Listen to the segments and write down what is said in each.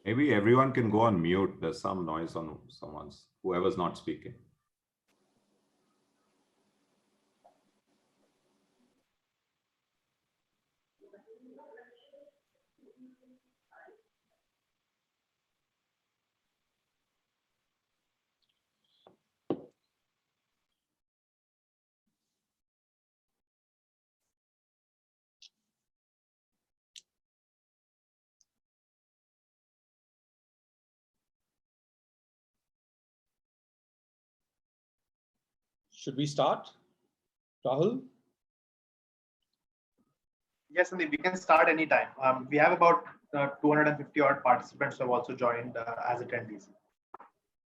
Maybe everyone can go on mute. There's some noise on whoever's not speaking. Should we start, Rahul? Yes, Sandeep, we can start anytime. We have about 250 odd participants who have also joined as attendees.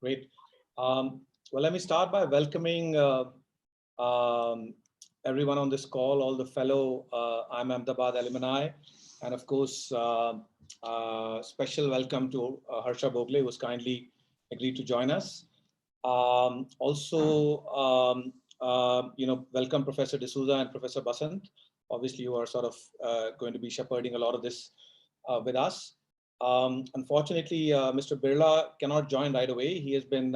Great. Well, let me start by welcoming everyone on this call, all the fellow IIM Ahmedabad alumni, and of course, special welcome to Harsha Bogle, who has kindly agreed to join us. Welcome Professor D'Souza and Professor Basant. Obviously, you are sort of going to be shepherding a lot of this with us. Unfortunately, Mr. Birla cannot join right away. He has been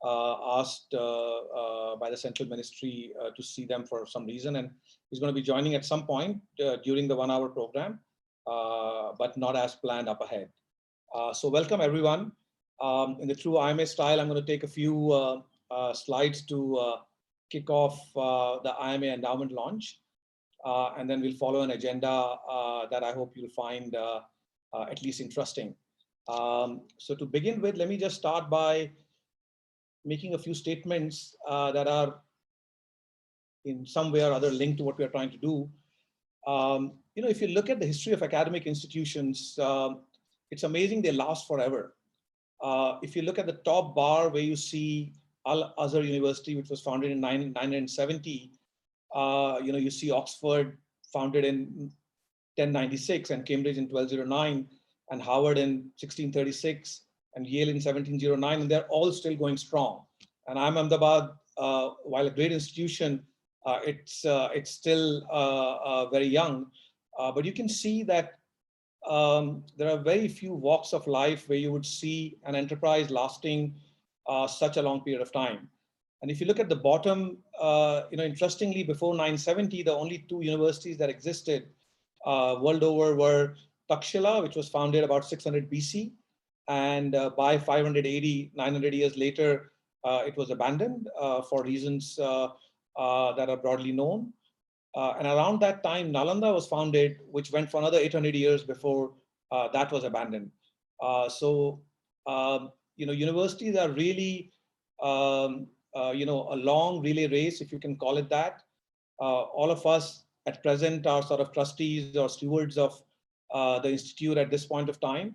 asked by the Central Ministry to see them for some reason, and he's going to be joining at some point during the 1 hour program, but not as planned up ahead. So welcome everyone. In the true IIMA style, I'm going to take a few slides to kick off the IIMA endowment launch, and then we'll follow an agenda that I hope you'll find at least interesting. So to begin with, let me just start by making a few statements that are in some way or other linked to what we are trying to do. If you look at the history of academic institutions, it's amazing they last forever. If you look at the top bar where you see Al-Azhar University, which was founded in 970, you see Oxford founded in 1096 and Cambridge in 1209 and Harvard in 1636 and Yale in 1709, and they're all still going strong. And IIM Ahmedabad, while a great institution, it's still very young, but you can see that there are very few walks of life where you would see an enterprise lasting such a long period of time. And if you look at the bottom, interestingly, before 970, the only two universities that existed world over were Takshila, which was founded about 600 BC, and by 580, 900 years later, it was abandoned for reasons that are broadly known. And around that time, Nalanda was founded, which went for another 800 years before that was abandoned. Universities are really, a long relay race, if you can call it that. All of us at present are sort of trustees or stewards of the institute at this point of time.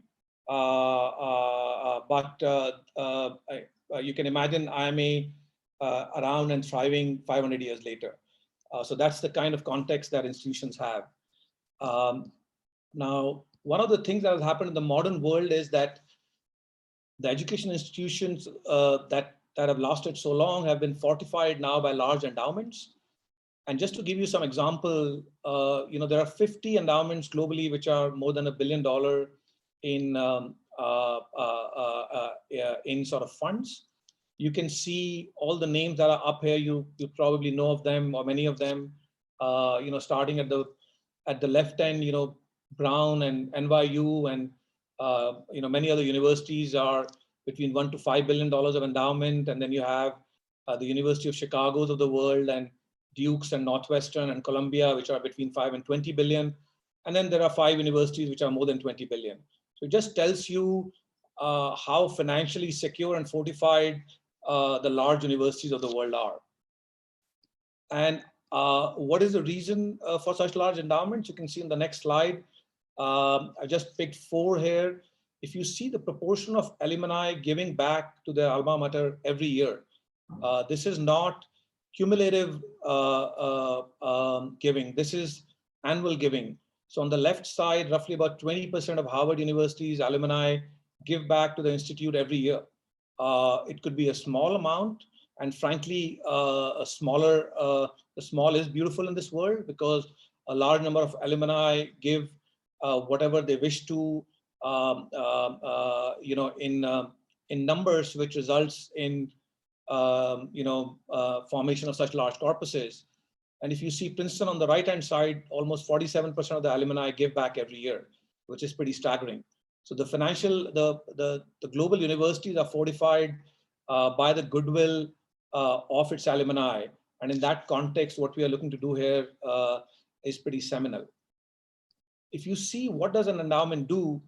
You can imagine IIMA around and thriving 500 years later. So that's the kind of context that institutions have. Now, one of the things that has happened in the modern world is that the education institutions that have lasted so long have been fortified now by large endowments. And just to give you some example, there are 50 endowments globally which are more than $1 billion in sort of funds. You can see all the names that are up here. You probably know of them or many of them. Starting at the left end, Brown and NYU and many other universities are between $1 to $5 billion of endowment, and then you have the University of Chicago's of the world and Duke's and Northwestern and Columbia, which are between 5 and 20 billion. And then there are 5 universities which are more than 20 billion. So it just tells you how financially secure and fortified the large universities of the world are. And what is the reason for such large endowments? You can see in the next slide. I just picked 4 here. If you see the proportion of alumni giving back to their alma mater every year, this is not cumulative giving. This is annual giving. So on the left side, roughly about 20% of Harvard University's alumni give back to the institute every year. It could be a small amount, and frankly, the small is beautiful in this world because a large number of alumni give whatever they wish to in numbers, which results in formation of such large corpuses. And if you see Princeton on the right-hand side, almost 47% of the alumni give back every year, which is pretty staggering. So the the global universities are fortified by the goodwill of its alumni. And in that context, what we are looking to do here is pretty seminal. If you see what does an endowment do,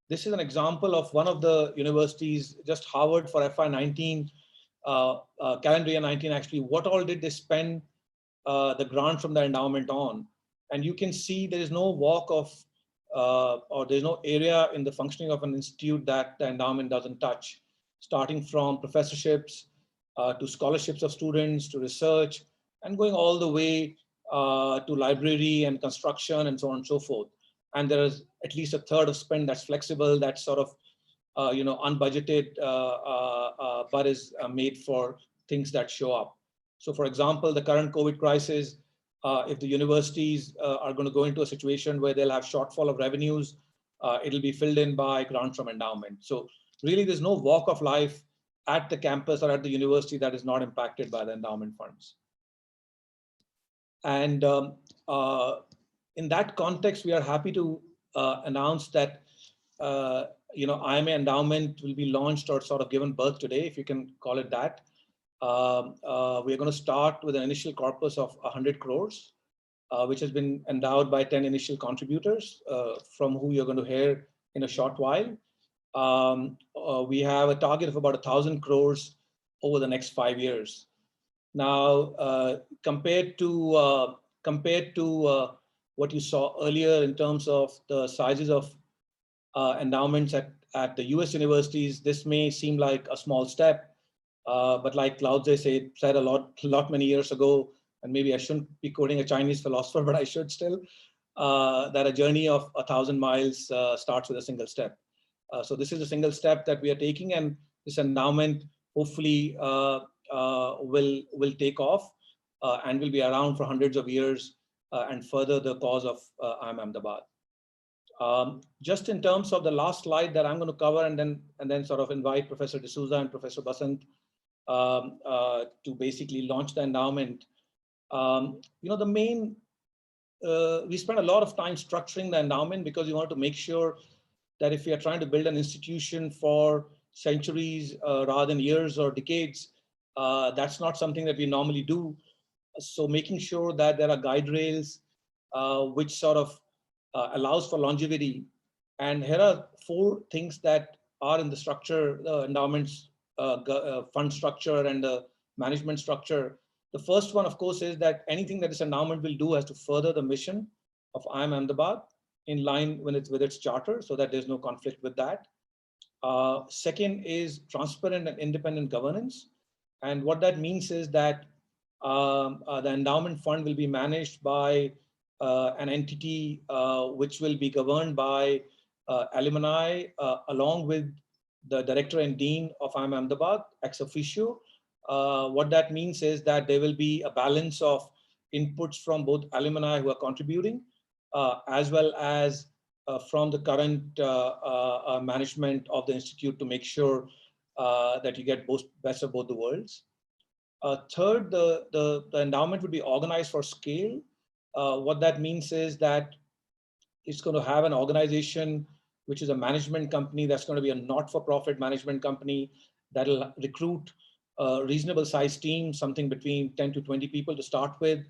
this is an example of one of the universities, just Harvard for FY19, calendar year 19 actually, what all did they spend the grant from the endowment on? And you can see there is no walk of, or there's no area in the functioning of an institute that the endowment doesn't touch, starting from professorships to scholarships of students, to research, and going all the way to library and construction and so on and so forth. And there is at least a third of spend that's flexible, that's sort of unbudgeted, but is made for things that show up. So for example, the current COVID crisis, if the universities are going to go into a situation where they'll have shortfall of revenues, it'll be filled in by grants from endowment. So really there's no walk of life at the campus or at the university that is not impacted by the endowment funds. And in that context, we are happy to announce that IIMA Endowment will be launched or sort of given birth today, if you can call it that. We're going to start with an initial corpus of 100 crores, which has been endowed by 10 initial contributors, from who you're going to hear in a short while. We have a target of about 1,000 crores over the next 5 years. Now, compared to what you saw earlier in terms of the sizes of endowments at the US universities, this may seem like a small step, but like Lao Tse said a lot many years ago, and maybe I shouldn't be quoting a Chinese philosopher, but I should still, that a journey of 1,000 miles starts with a single step. So this is a single step that we are taking, and this endowment hopefully will take off and will be around for hundreds of years and further the cause of IIM Ahmedabad. Just in terms of the last slide that I'm going to cover, and then sort of invite Professor D'Souza and Professor Basant to basically launch the endowment. The main, we spent a lot of time structuring the endowment because we wanted to make sure that if we are trying to build an institution for centuries rather than years or decades, that's not something that we normally do. So making sure that there are guide rails which sort of allows for longevity. And here are 4 things that are in the structure, the endowments fund structure and the management structure. The first one, of course, is that anything that this endowment will do has to further the mission of IIM Ahmedabad in line with its charter, so that there's no conflict with that. Second is transparent and independent governance. And what that means is that the endowment fund will be managed by an entity which will be governed by alumni along with the director and dean of IIM Ahmedabad ex officio. What that means is that there will be a balance of inputs from both alumni who are contributing as well as from the current management of the institute to make sure that you get best of both the worlds. Third, the endowment will be organized for scale. What that means is that it's going to have an organization which is a management company that's going to be a not-for-profit management company that'll recruit a reasonable sized team, something between 10 to 20 people to start with,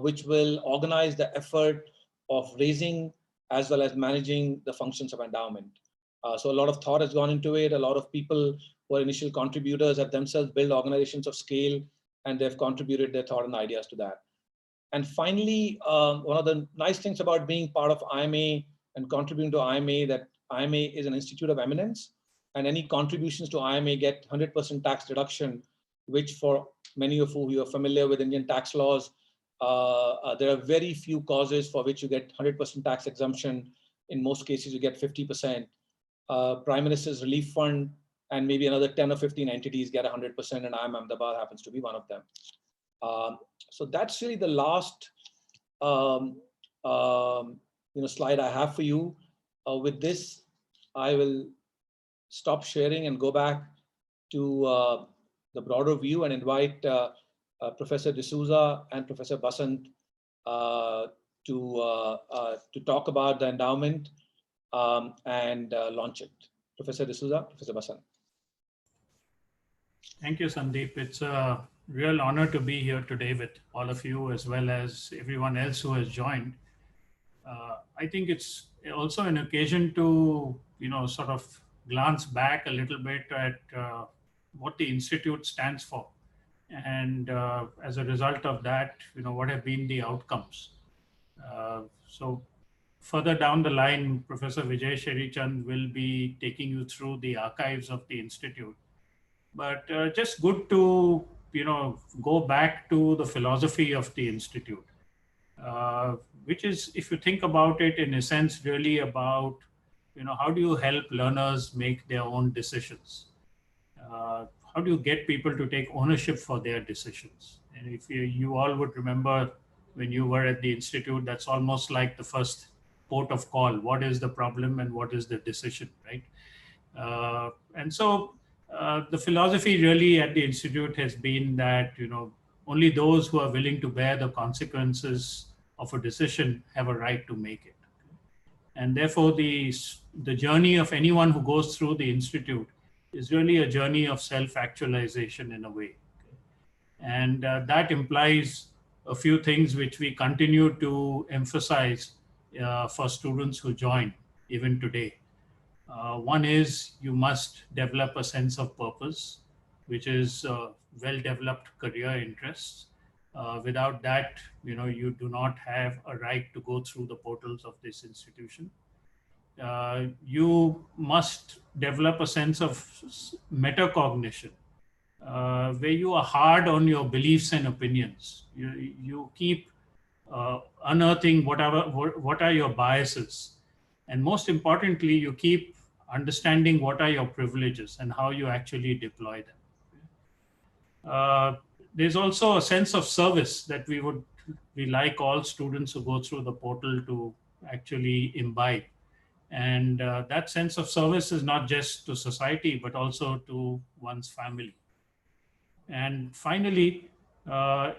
which will organize the effort of raising as well as managing the functions of endowment. So a lot of thought has gone into it. A lot of people who are initial contributors have themselves built organizations of scale, and they've contributed their thought and ideas to that. And finally, one of the nice things about being part of IIMA and contributing to IIMA, that IIMA is an institute of eminence, and any contributions to IIMA get 100% tax deduction, which for many of you are familiar with Indian tax laws, there are very few causes for which you get 100% tax exemption. In most cases, you get 50%. Prime Minister's Relief Fund and maybe another 10 or 15 entities get 100%, and IIM Ahmedabad happens to be one of them. So that's really the last slide I have for you. With this, I will stop sharing and go back to the broader view and invite Professor D'Souza and Professor Basant to talk about the endowment and launch it. Professor D'Souza, Professor Basant. Thank you, Sandeep. It's a real honor to be here today with all of you, as well as everyone else who has joined. I think it's also an occasion to, sort of glance back a little bit at what the Institute stands for. And as a result of that, what have been the outcomes. So further down the line, Professor Vijay Sherichand will be taking you through the archives of the Institute. But just good to, go back to the philosophy of the Institute, which is, if you think about it, in a sense, really about, how do you help learners make their own decisions? How do you get people to take ownership for their decisions? And if you all would remember when you were at the Institute, that's almost like the first port of call. What is the problem and what is the decision, right? And so the philosophy really at the Institute has been that, only those who are willing to bear the consequences of a decision have a right to make it. And therefore, the journey of anyone who goes through the Institute is really a journey of self-actualization in a way. And that implies a few things which we continue to emphasize for students who join even today. One is you must develop a sense of purpose, which is well-developed career interests. Without that, you do not have a right to go through the portals of this institution. You must develop a sense of metacognition, where you are hard on your beliefs and opinions. You keep unearthing what are your biases. And most importantly, you keep understanding what are your privileges and how you actually deploy them. There's also a sense of service that we like all students who go through the portal to actually imbibe. And that sense of service is not just to society, but also to one's family. And finally,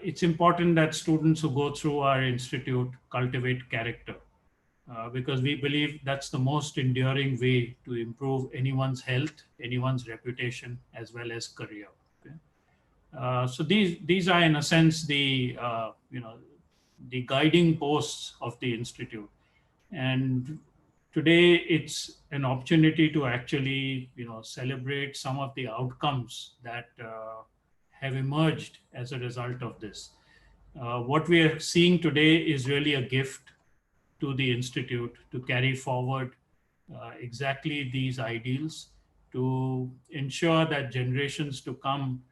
it's important that students who go through our institute cultivate character, because we believe that's the most enduring way to improve anyone's health, anyone's reputation, as well as career. Okay? So these are, in a sense, the guiding posts of the institute. And today, it's an opportunity to actually, celebrate some of the outcomes that have emerged as a result of this. What we are seeing today is really a gift to the Institute to carry forward exactly these ideals, to ensure that generations to come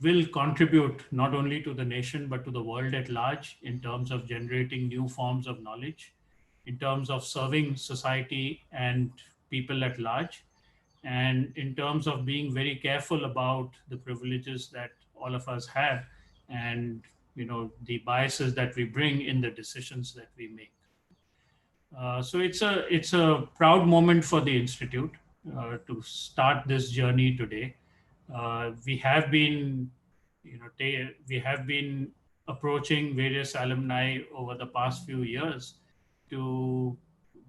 will contribute not only to the nation, but to the world at large in terms of generating new forms of knowledge, in terms of serving society and people at large, and in terms of being very careful about the privileges that all of us have and the biases that we bring in the decisions that we make. So it's a proud moment for the Institute to start this journey today. We have been approaching various alumni over the past few years to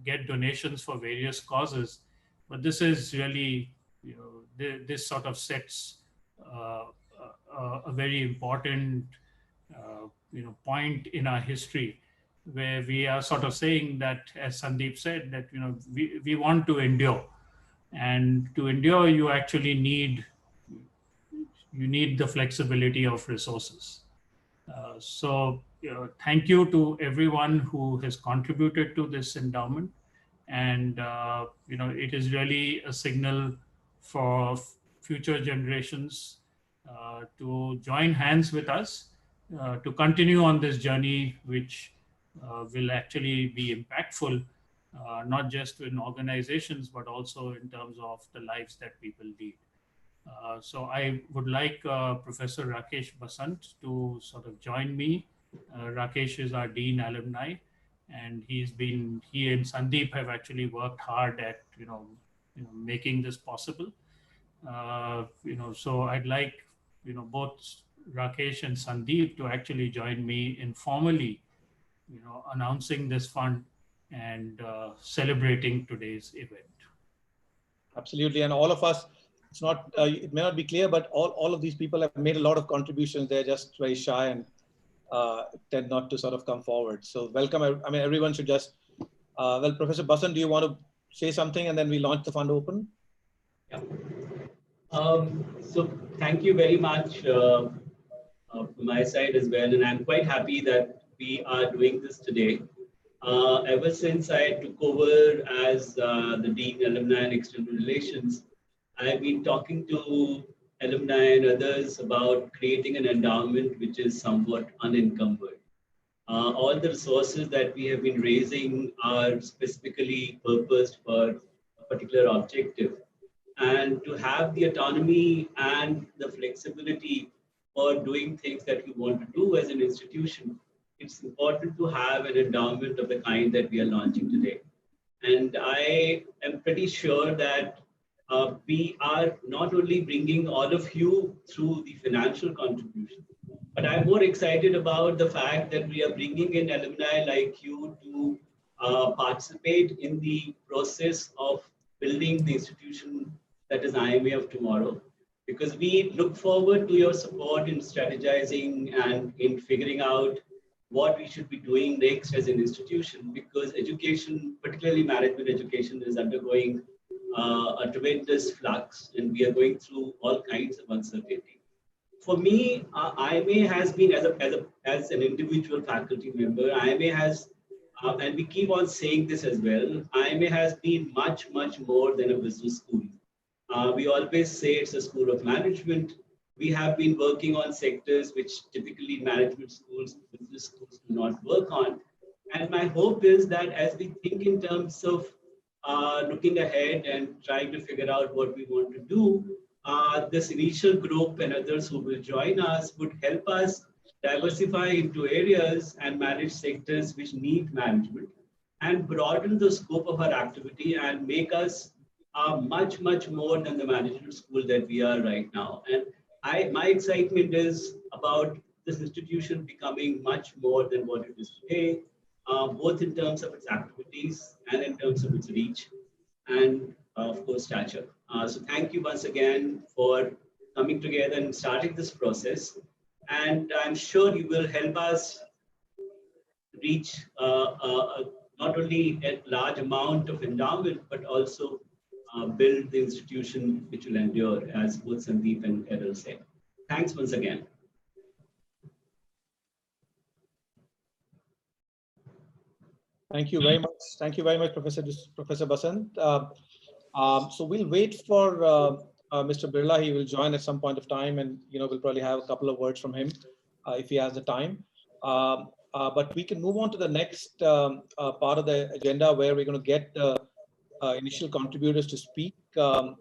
get donations for various causes, but this is really, this sort of sets a very important, point in our history, where we are sort of saying that, as Sandeep said, that we want to endure, and to endure, you actually need the flexibility of resources. So thank you to everyone who has contributed to this endowment. And it is really a signal for future generations to join hands with us to continue on this journey, which will actually be impactful, not just in organizations, but also in terms of the lives that people lead. So I would like Professor Rakesh Basant to sort of join me. Rakesh is our Dean Alumni, and he and Sandeep have actually worked hard at making this possible. So I'd like both Rakesh and Sandeep to actually join me in formally announcing this fund and celebrating today's event. Absolutely. And all of us, it's not, it may not be clear, but all of these people have made a lot of contributions. They're just very shy and tend not to sort of come forward. So welcome. I mean, everyone should just, well, Professor Basan, do you want to say something and then we launch the fund open? Yeah. So thank you very much from my side as well. And I'm quite happy that we are doing this today. Ever since I took over as the Dean Alumni and External Relations, I've been talking to alumni and others about creating an endowment which is somewhat unencumbered. All the resources that we have been raising are specifically purposed for a particular objective. And to have the autonomy and the flexibility for doing things that you want to do as an institution, it's important to have an endowment of the kind that we are launching today. And I am pretty sure that we are not only bringing all of you through the financial contribution, but I'm more excited about the fact that we are bringing in alumni like you to participate in the process of building the institution that is IIMA of tomorrow, because we look forward to your support in strategizing and in figuring out what we should be doing next as an institution, because education, particularly management education, is undergoing a tremendous flux, and we are going through all kinds of uncertainty. For me, IIMA has been, as an individual faculty member, IIMA has, and we keep on saying this as well, IIMA has been much, much more than a business school. We always say it's a school of management. We have been working on sectors which typically management schools, business schools do not work on. And my hope is that as we think in terms of looking ahead and trying to figure out what we want to do, this initial group and others who will join us would help us diversify into areas and manage sectors which need management and broaden the scope of our activity and make us much, much more than the management school that we are right now. And my excitement is about this institution becoming much more than what it is today, both in terms of its activities and in terms of its reach and, of course, stature. So thank you once again for coming together and starting this process. And I'm sure you will help us reach not only a large amount of endowment, but also build the institution which will endure, as both Sandeep and Errol said. Thanks once again. Thank you very much. Thank you very much, Professor Basant. So we'll wait for Mr. Birla. He will join at some point of time, and we'll probably have a couple of words from him if he has the time. But we can move on to the next part of the agenda, where we're going to get the initial contributors to speak, and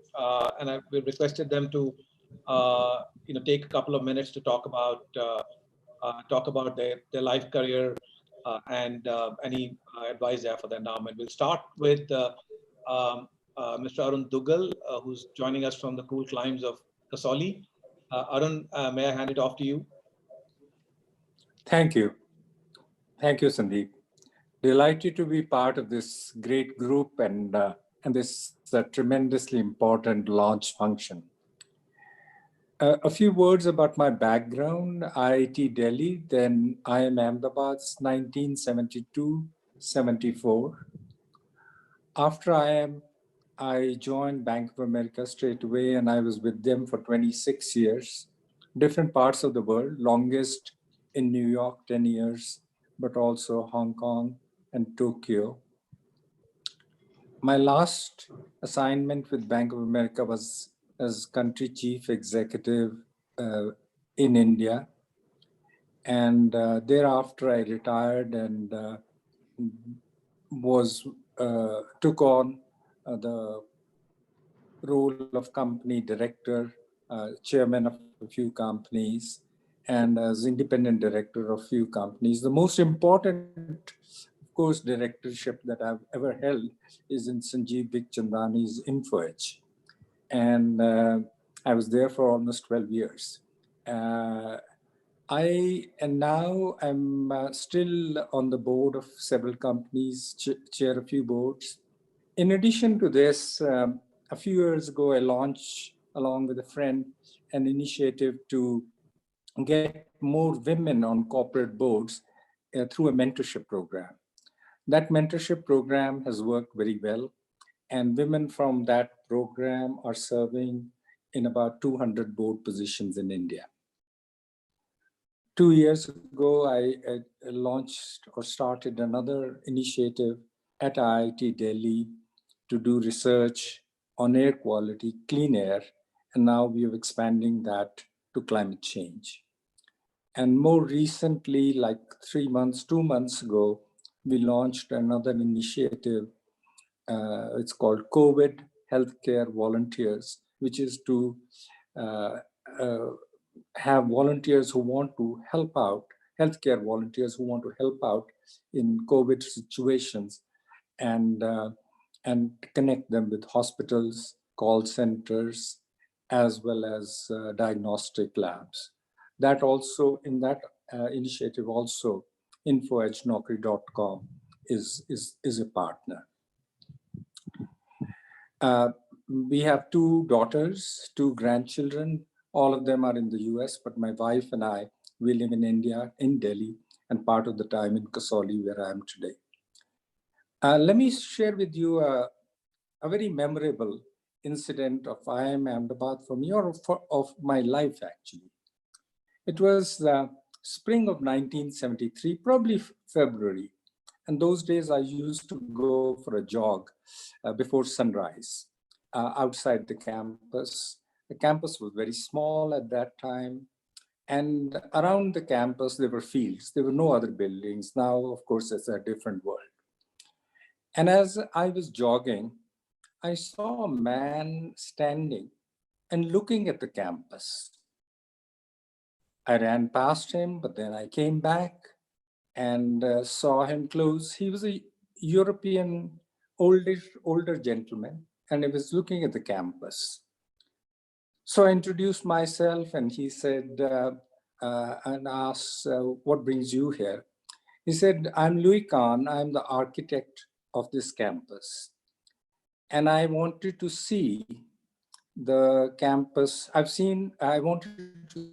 we requested them to take a couple of minutes to talk about their life career and any advice there for the endowment. We'll start with Mr. Arun Dugal, who's joining us from the cool climes of Kasoli. Arun, may I hand it off to you? Thank you. Thank you, Sandeep. Delighted to be part of this great group and this tremendously important launch function. A few words about my background: IIT Delhi, then IIM Ahmedabad, 1972-74. After IIM, I joined Bank of America straight away, and I was with them for 26 years, different parts of the world, longest in New York, 10 years, but also Hong Kong and Tokyo. My last assignment with Bank of America was as country chief executive in India. And thereafter I retired and took on the role of company director, chairman of a few companies, and as independent director of few companies. The most important course directorship that I've ever held is in Sanjeev Bikhchandani's InfoEdge. And I was there for almost 12 years. And now I'm still on the board of several companies, chair a few boards. In addition to this, a few years ago, I launched, along with a friend, an initiative to get more women on corporate boards through a mentorship program. That mentorship program has worked very well, and women from that program are serving in about 200 board positions in India. 2 years ago, I launched or started another initiative at IIT Delhi to do research on air quality, clean air, and now we are expanding that to climate change. And more recently, like 2 months ago, we launched another initiative. It's called COVID Healthcare Volunteers, which is to have volunteers who want to help out, healthcare volunteers who want to help out in COVID situations, and connect them with hospitals, call centers, as well as diagnostic labs. That also, in that initiative also, infoedgenaukri.com is a partner. We have 2 daughters, 2 grandchildren. All of them are in the US, but my wife and I, we live in India, in Delhi, and part of the time in Kasauli, where I am today. Let me share with you a very memorable incident of IIM Ahmedabad for me, or of my life, actually. It was spring of 1973, probably February. And those days I used to go for a jog before sunrise outside the campus. The campus was very small at that time. And around the campus, there were fields. There were no other buildings. Now, of course, it's a different world. And as I was jogging, I saw a man standing and looking at the campus. I ran past him, but then I came back and saw him close. He was a European older gentleman, and he was looking at the campus. So I introduced myself, and he said, and asked, what brings you here? He said, I'm Louie Khan. I'm the architect of this campus. And I wanted to see the campus. I wanted to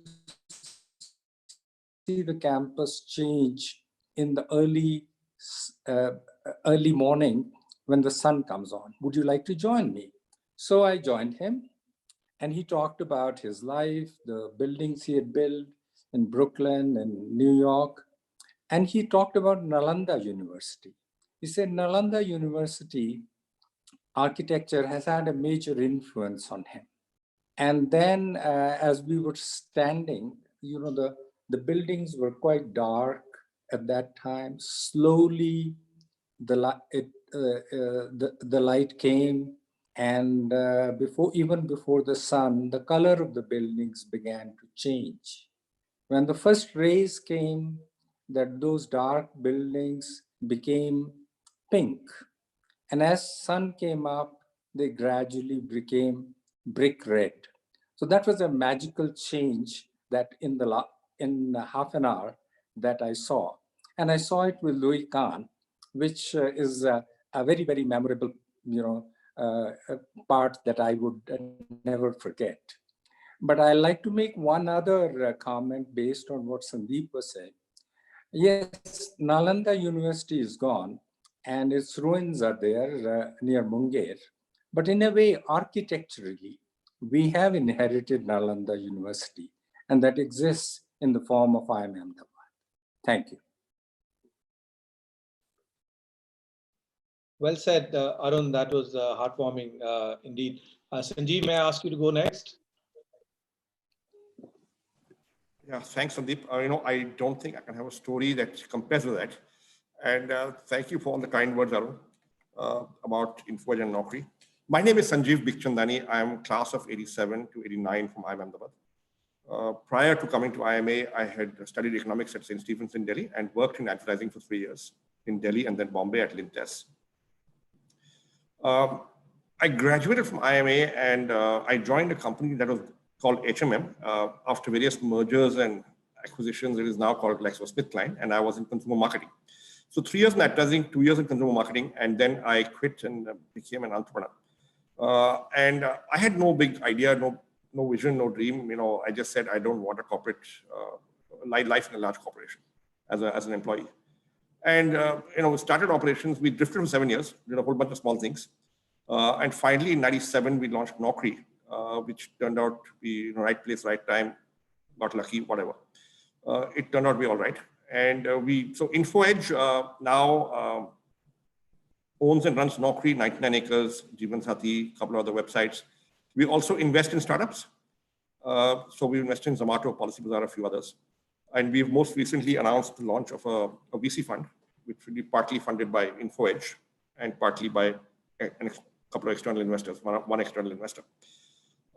see the campus change in the early morning when the sun comes on. Would you like to join me? So I joined him, and he talked about his life, the buildings he had built in Brooklyn and New York. And he talked about Nalanda University. He said Nalanda University architecture has had a major influence on him. And then as we were standing, you know, the buildings were quite dark at that time. Slowly, the light came, and even before the sun, the color of the buildings began to change. When the first rays came, those dark buildings became pink. And as sun came up, they gradually became brick red. So that was a magical change that in half an hour that I saw. And I saw it with Louie Khan, which is a very, very memorable, part that I would never forget. But I like to make one other comment based on what Sandeep was saying. Yes, Nalanda University is gone, and its ruins are there near Munger. But in a way, architecturally, we have inherited Nalanda University, and that exists in the form of IIM Ahmedabad. Thank you. Well said, Arun. That was heartwarming indeed. Sanjeev, may I ask you to go next? Yeah, thanks, Sandeep. I don't think I can have a story that compares with that. And thank you for all the kind words, Arun, about InfoEdge and Naukri. My name is Sanjeev Bikhchandani. I am class of 87 to 89 from IIM Ahmedabad. Prior to coming to IIMA, I had studied economics at St. Stephen's in Delhi and worked in advertising for 3 years. in Delhi and then Bombay at Lintes. I graduated from IIMA and I joined a company that was called HMM. After various mergers and acquisitions, it is now called GlaxoSmithKline, and I was in consumer marketing. So 3 years in advertising, 2 years in consumer marketing, and then I quit and became an entrepreneur. I had no big idea, no vision, no dream. I just said I don't want a corporate life in a large corporation as an employee. And we started operations. We drifted for 7 years, did a whole bunch of small things, and finally in '97 we launched Naukri, which turned out to be right place, right time. Got lucky, whatever. It turned out to be all right. And so InfoEdge now owns and runs Naukri, 99 Acres, Jeevan Sathi, a couple of other websites. We also invest in startups. So we invest in Zomato, Policy Bazaar, a few others. And we've most recently announced the launch of a VC fund, which will be partly funded by InfoEdge and partly by a couple of external investors, one external investor.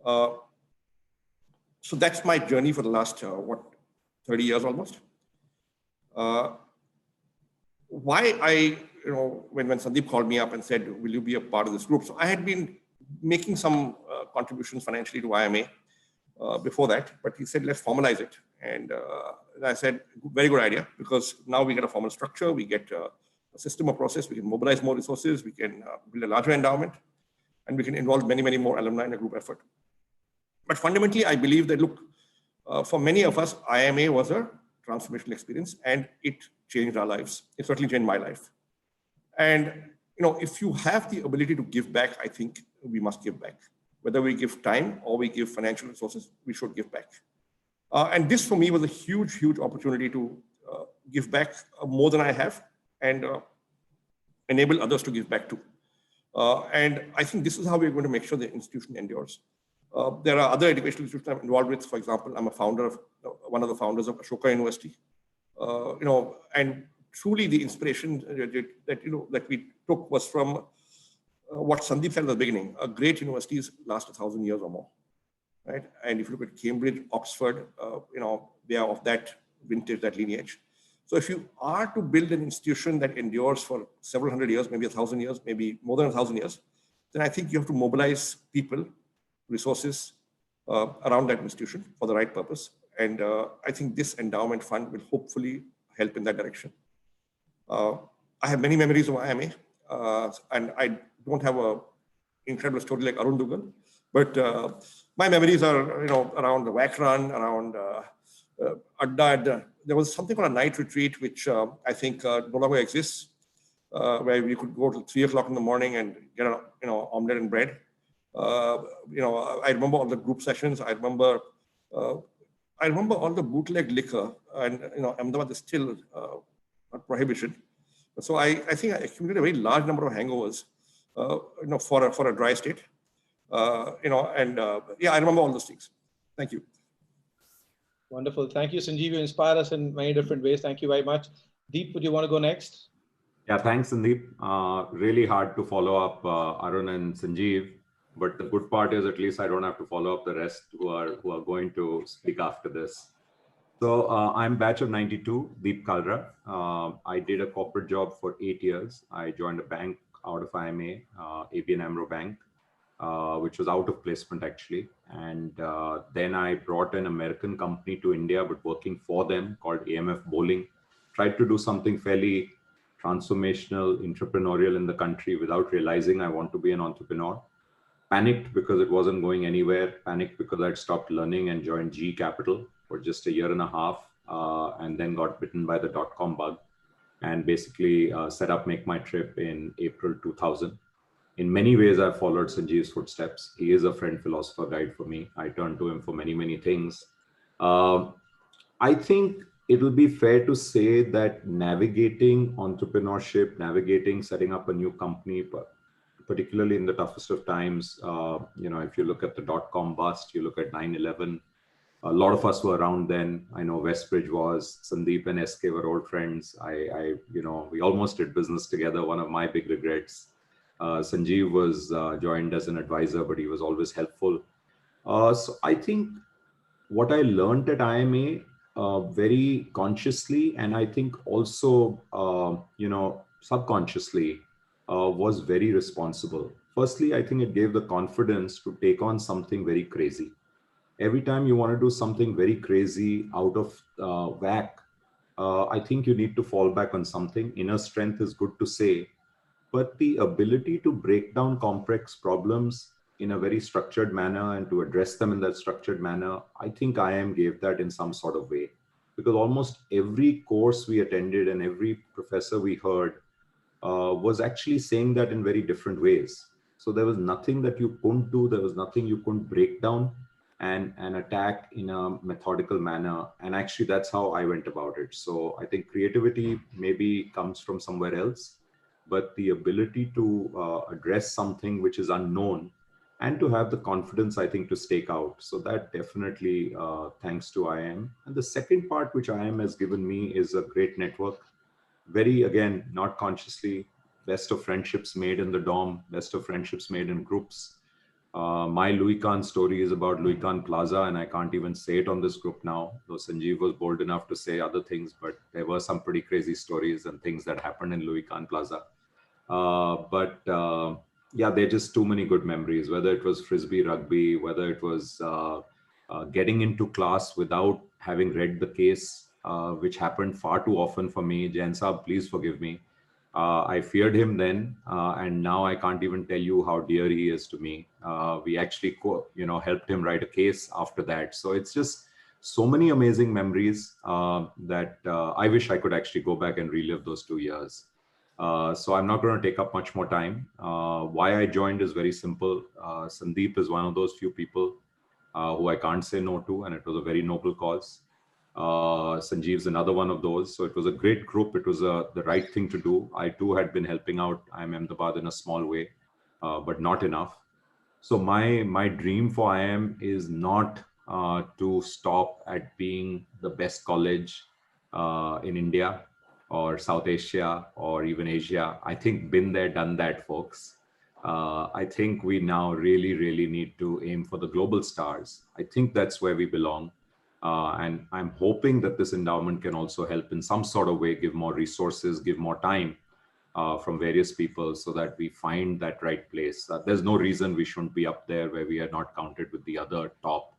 So that's my journey for the last, 30 years almost. Why when Sandeep called me up and said, will you be a part of this group? So I had been making some contributions financially to IIMA before that, but he said, let's formalize it. And I said, very good idea, because now we get a formal structure, we get a system of process, we can mobilize more resources, we can build a larger endowment, and we can involve many, many more alumni in a group effort. But fundamentally, I believe that, look, for many of us, IIMA was a transformational experience, and it changed our lives. It certainly changed my life. And if you have the ability to give back, I think we must give back. Whether we give time or we give financial resources, we should give back. And this for me was a huge, huge opportunity to give back more than I have and enable others to give back too. And I think this is how we're going to make sure the institution endures. There are other educational institutions I'm involved with. For example, I'm a founder of one of the founders of Ashoka University. And truly the inspiration that we took was from what Sandeep said at the beginning. Great universities last 1,000 years or more, right? And if you look at Cambridge, Oxford, they are of that vintage, that lineage. So if you are to build an institution that endures for several hundred years, maybe 1,000 years, maybe more than 1,000 years, then I think you have to mobilize people, resources around that institution for the right purpose. And I think this endowment fund will hopefully help in that direction. I have many memories of IIMA, and I don't have an incredible story like Arun Dugal, but my memories are around the WAC run, around Adda. There was something called a night retreat, which I think no longer exists, where we could go till 3 o'clock in the morning and get an omelette and bread. I remember all the group sessions. I remember all the bootleg liquor, and Ahmedabad is still a prohibition. So I think I accumulated a very large number of hangovers, for a dry state. I remember all those things. Thank you. Wonderful. Thank you, Sanjeev. You inspire us in many different ways. Thank you very much. Deep, would you want to go next? Yeah, thanks, Sandeep. Really hard to follow up Arun and Sanjeev, but the good part is at least I don't have to follow up the rest who are going to speak after this. So I'm batch of 92, Deep Kalra. I did a corporate job for 8 years. I joined a bank out of IIMA, ABN AMRO Bank, which was out of placement actually. And then I brought an American company to India, but working for them, called AMF Bowling. Tried to do something fairly transformational, entrepreneurial in the country without realizing I want to be an entrepreneur. Panicked because it wasn't going anywhere. Panicked because I'd stopped learning and joined GE Capital for just a year and a half, and then got bitten by the .com bug and basically set up Make My Trip in April 2000. In many ways, I've followed Sanjeev's footsteps. He is a friend, philosopher, guide for me. I turn to him for many, many things. I think it will be fair to say that navigating entrepreneurship, navigating setting up a new company, particularly in the toughest of times, if you look at the .com bust, you look at 9/11, a lot of us were around then. I know Westbridge was, Sandeep and SK were old friends. We almost did business together. One of my big regrets. Sanjeev was joined as an advisor, but he was always helpful. So I think what I learned at IIMA very consciously, and I think also, subconsciously, was very responsible. Firstly, I think it gave the confidence to take on something very crazy. Every time you want to do something very crazy, out of whack, I think you need to fall back on something. Inner strength is good to say, but the ability to break down complex problems in a very structured manner and to address them in that structured manner, I think IIM gave that in some sort of way. Because almost every course we attended and every professor we heard was actually saying that in very different ways. So there was nothing that you couldn't do, there was nothing you couldn't break down and attack in a methodical manner. And actually that's how I went about it. So I think creativity maybe comes from somewhere else, but the ability to address something which is unknown and to have the confidence, I think, to stake out. So that definitely thanks to IIM. And the second part which IIM has given me is a great network. Very, again, not consciously, best of friendships made in the dorm, best of friendships made in groups. My Louie Khan story is about Louie Khan Plaza, and I can't even say it on this group now, though Sanjeev was bold enough to say other things, but there were some pretty crazy stories and things that happened in Louie Khan Plaza. Yeah, they're just too many good memories, whether it was Frisbee rugby, whether it was getting into class without having read the case, which happened far too often for me. Jain Saab, please forgive me. I feared him then, and now I can't even tell you how dear he is to me. We actually, helped him write a case after that. So it's just so many amazing memories that I wish I could actually go back and relive those 2 years. So I'm not going to take up much more time. Why I joined is very simple. Sandeep is one of those few people who I can't say no to, and it was a very noble cause. Sanjeev's another one of those. So it was a great group. It was the right thing to do. I too had been helping out IIM Ahmedabad in a small way, but not enough. So my dream for IIM is not to stop at being the best college in India or South Asia or even Asia. I think been there, done that, folks. I think we now really, really need to aim for the global stars. I think that's where we belong. And I'm hoping that this endowment can also help in some sort of way, give more resources, give more time from various people so that we find that right place. There's no reason we shouldn't be up there where we are not counted with the other top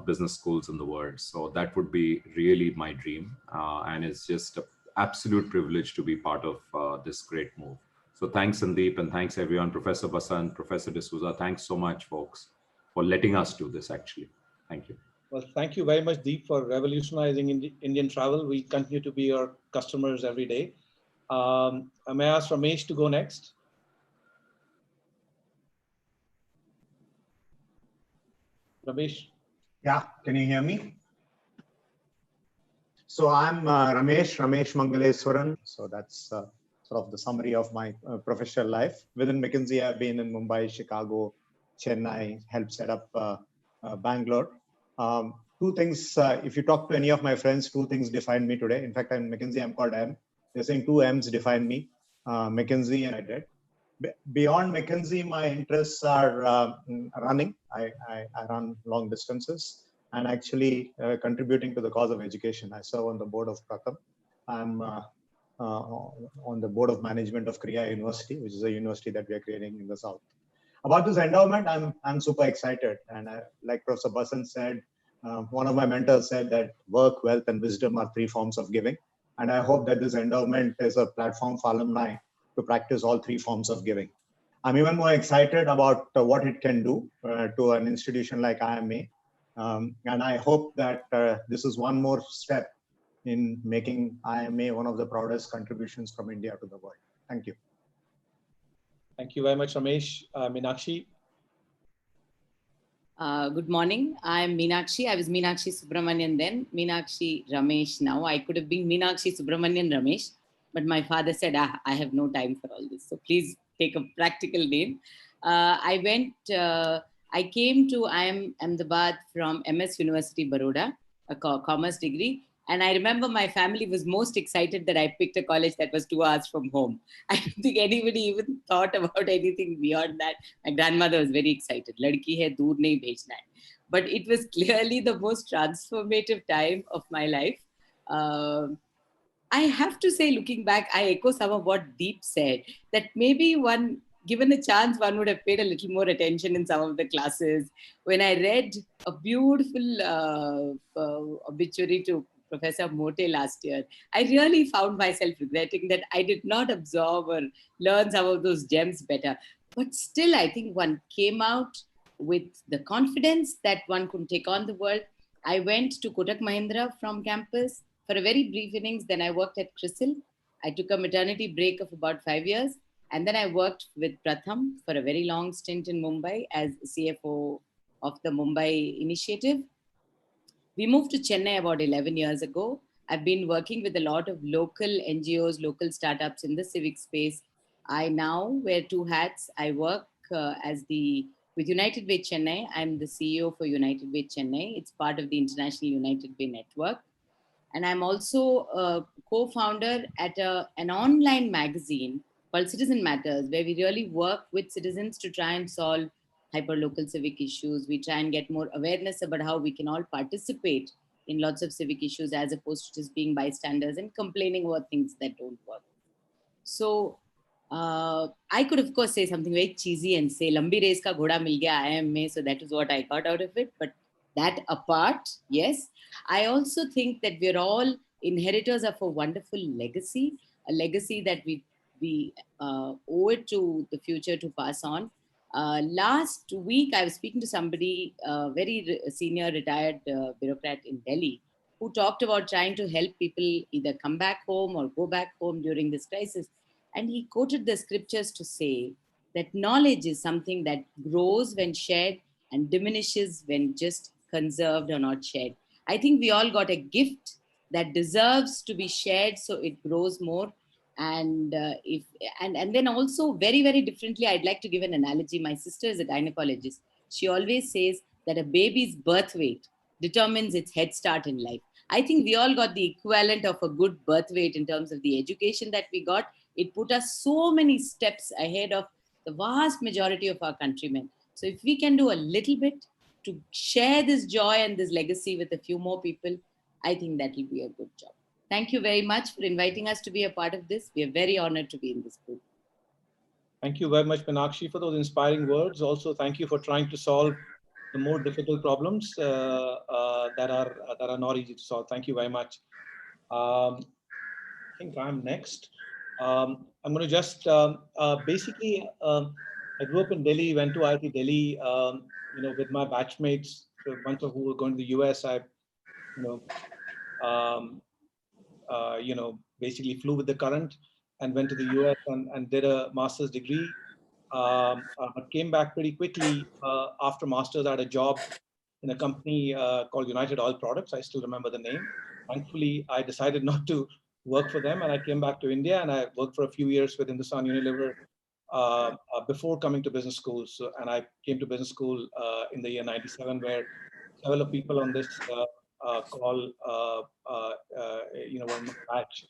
business schools in the world. So that would be really my dream. And it's just an absolute privilege to be part of this great move. So thanks, Sandeep, and thanks everyone, Professor Basant, Professor D'Souza. Thanks so much, folks, for letting us do this, actually. Thank you. Well, thank you very much, Deep, for revolutionizing Indian travel. We continue to be your customers every day. May I ask Ramesh to go next? Ramesh? Yeah, can you hear me? So I'm Ramesh Mangaleswaran. So that's sort of the summary of my professional life. Within McKinsey, I've been in Mumbai, Chicago, Chennai, helped set up Bangalore. Two things, if you talk to any of my friends, two things define me today. In fact, in McKinsey, I'm called M. They're saying two M's define me, McKinsey and I did. Beyond McKinsey, my interests are running. I run long distances and actually contributing to the cause of education. I serve on the board of Pratham. I'm on the board of management of Kriya University, which is a university that we are creating in the South. About this endowment, I'm super excited. And like Professor Basant said, one of my mentors said that work, wealth, and wisdom are three forms of giving. And I hope that this endowment is a platform for alumni to practice all three forms of giving. I'm even more excited about what it can do to an institution like IIMA. And I hope that this is one more step in making IIMA one of the proudest contributions from India to the world. Thank you. Thank you very much, Ramesh. Meenakshi? Good morning. I'm Meenakshi. I was Meenakshi Subramanian then, Meenakshi Ramesh now. I could have been Meenakshi Subramanian Ramesh, but my father said, I have no time for all this. So please take a practical name. I came to IIM Ahmedabad from MS University, Baroda, a commerce degree. And I remember my family was most excited that I picked a college that was 2 hours from home. I don't think anybody even thought about anything beyond that. My grandmother was very excited. Ladki hai, dur nahi bhejna hai. but it was clearly the most transformative time of my life. I have to say, looking back, I echo some of what Deep said, that maybe one, given a chance, one would have paid a little more attention in some of the classes. When I read a beautiful obituary to Professor Mote last year, I really found myself regretting that I did not absorb or learn some of those gems better. But still, I think one came out with the confidence that one could take on the world. I went to Kotak Mahindra from campus for a very brief innings. Then I worked at CRISIL. I took a maternity break of about 5 years. And then I worked with Pratham for a very long stint in Mumbai as CFO of the Mumbai initiative. We moved to Chennai about 11 years ago. I've been working with a lot of local NGOs, local startups in the civic space. I now wear two hats. I work with United Way Chennai. I'm the CEO for United Way Chennai. It's part of the International United Way Network. And I'm also a co-founder at an online magazine called Citizen Matters, where we really work with citizens to try and solve hyperlocal civic issues. We try and get more awareness about how we can all participate in lots of civic issues as opposed to just being bystanders and complaining about things that don't work. So I could, of course, say something very cheesy and say, Lambi race ka ghoda mil gaya IIM. So that is what I got out of it. But that apart, yes, I also think that we're all inheritors of a wonderful legacy, a legacy that we owe it to the future to pass on. Last week, I was speaking to somebody, a very senior retired bureaucrat in Delhi, who talked about trying to help people either come back home or go back home during this crisis. And he quoted the scriptures to say that knowledge is something that grows when shared and diminishes when just conserved or not shared. I think we all got a gift that deserves to be shared so it grows more. And then also very, very differently, I'd like to give an analogy. My sister is a gynecologist. She always says that a baby's birth weight determines its head start in life. I think we all got the equivalent of a good birth weight in terms of the education that we got. It put us so many steps ahead of the vast majority of our countrymen. So if we can do a little bit to share this joy and this legacy with a few more people, I think that will be a good job. Thank you very much for inviting us to be a part of this. We are very honored to be in this group. Thank you very much, Meenakshi, for those inspiring words. Also, thank you for trying to solve the more difficult problems that are not easy to solve. Thank you very much. I think I'm next. I'm going to just basically, I grew up in Delhi, went to IIT Delhi, with my batchmates, a bunch of who were going to the US. I, basically flew with the current and went to the US and did a master's degree. But came back pretty quickly after master's. I had a job in a company called United Oil Products. I still remember the name. Thankfully, I decided not to work for them, and I came back to India and I worked for a few years with Hindustan Unilever before coming to business school. So, and I came to business school in the year '97, where several people on this call, were in my batch.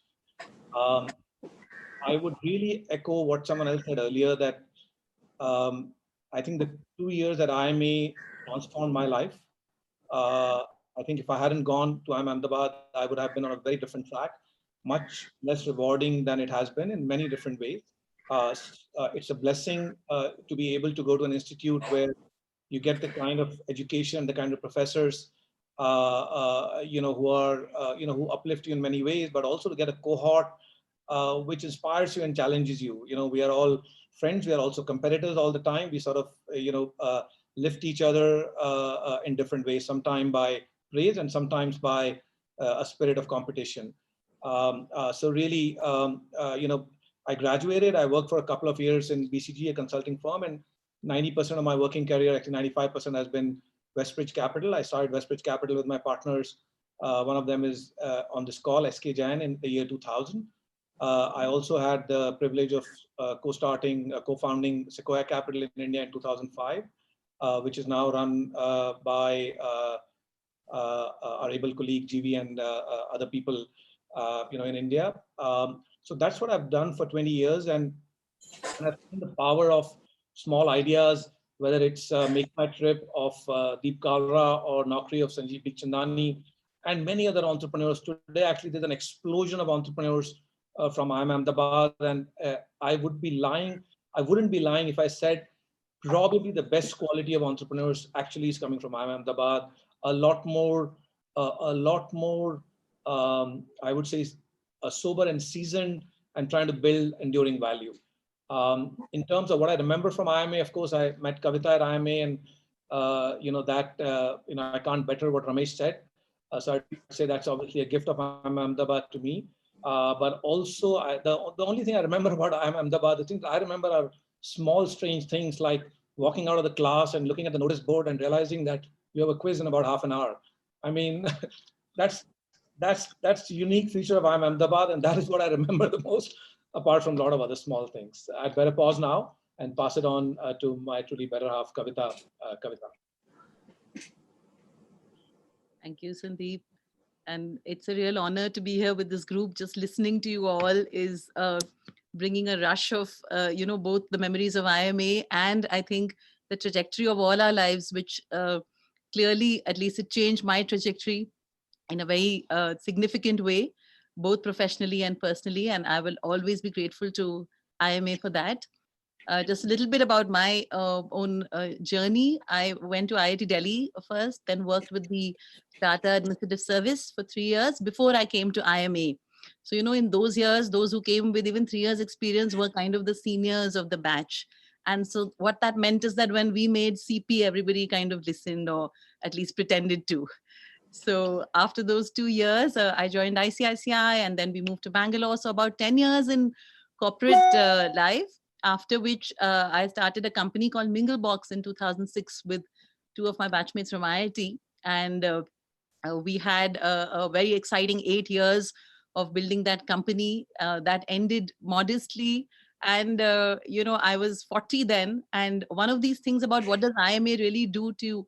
I would really echo what someone else said earlier, that I think the 2 years at IIMA transformed my life. I think if I hadn't gone to IIM Ahmedabad, I would have been on a very different track, much less rewarding than it has been in many different ways. It's a blessing to be able to go to an institute where you get the kind of education, the kind of professors, who are, who uplift you in many ways, but also to get a cohort which inspires you and challenges you. We are all friends. We are also competitors all the time. We sort of, lift each other in different ways, sometimes by praise and sometimes by a spirit of competition. So really, I graduated. I worked for a couple of years in BCG, a consulting firm, and 90% of my working career, actually 95%, has been Westbridge Capital. I started Westbridge Capital with my partners. One of them is on this call, SK Jain, in the year 2000. I also had the privilege of co-founding Sequoia Capital in India in 2005, which is now run by our able colleague GV and other people, in India. So that's what I've done for 20 years, and I've seen the power of small ideas whether it's Make My Trip of Deep Kalra or Naukri of Sanjeev Bikhchandani, and many other entrepreneurs. Today, actually, there's an explosion of entrepreneurs from IIM Ahmedabad, and I wouldn't be lying if I said probably the best quality of entrepreneurs actually is coming from IIM Ahmedabad. A lot more, I would say, sober and seasoned, and trying to build enduring value. In terms of what I remember from IIMA, of course, I met Kavita at IIMA, and I can't better what Ramesh said. So I'd say that's obviously a gift of IIM Ahmedabad to me. But also, the only thing I remember about IIM Ahmedabad, the things I remember are small, strange things like walking out of the class and looking at the notice board and realizing that you have a quiz in about half an hour. I mean, that's the unique feature of IIM Ahmedabad, and that is what I remember the most, apart from a lot of other small things. I'd better pause now and pass it on to my truly better half, Kavita. Thank you, Sandeep. And it's a real honor to be here with this group. Just listening to you all is bringing a rush of, both the memories of IIMA and I think the trajectory of all our lives, which clearly, at least it changed my trajectory in a very significant way, both professionally and personally. And I will always be grateful to IIMA for that. Just a little bit about my own journey. I went to IIT Delhi first, then worked with the Tata Administrative Service for 3 years before I came to IIMA. So, in those years, those who came with even 3 years experience were kind of the seniors of the batch. And so what that meant is that when we made CP, everybody kind of listened, or at least pretended to. So after those 2 years, I joined ICICI, and then we moved to Bangalore. So about 10 years in corporate life, after which I started a company called Minglebox in 2006 with 2 of my batchmates from IIT. And we had a very exciting 8 years of building that company that ended modestly. And, I was 40 then. And one of these things about what does IIMA really do to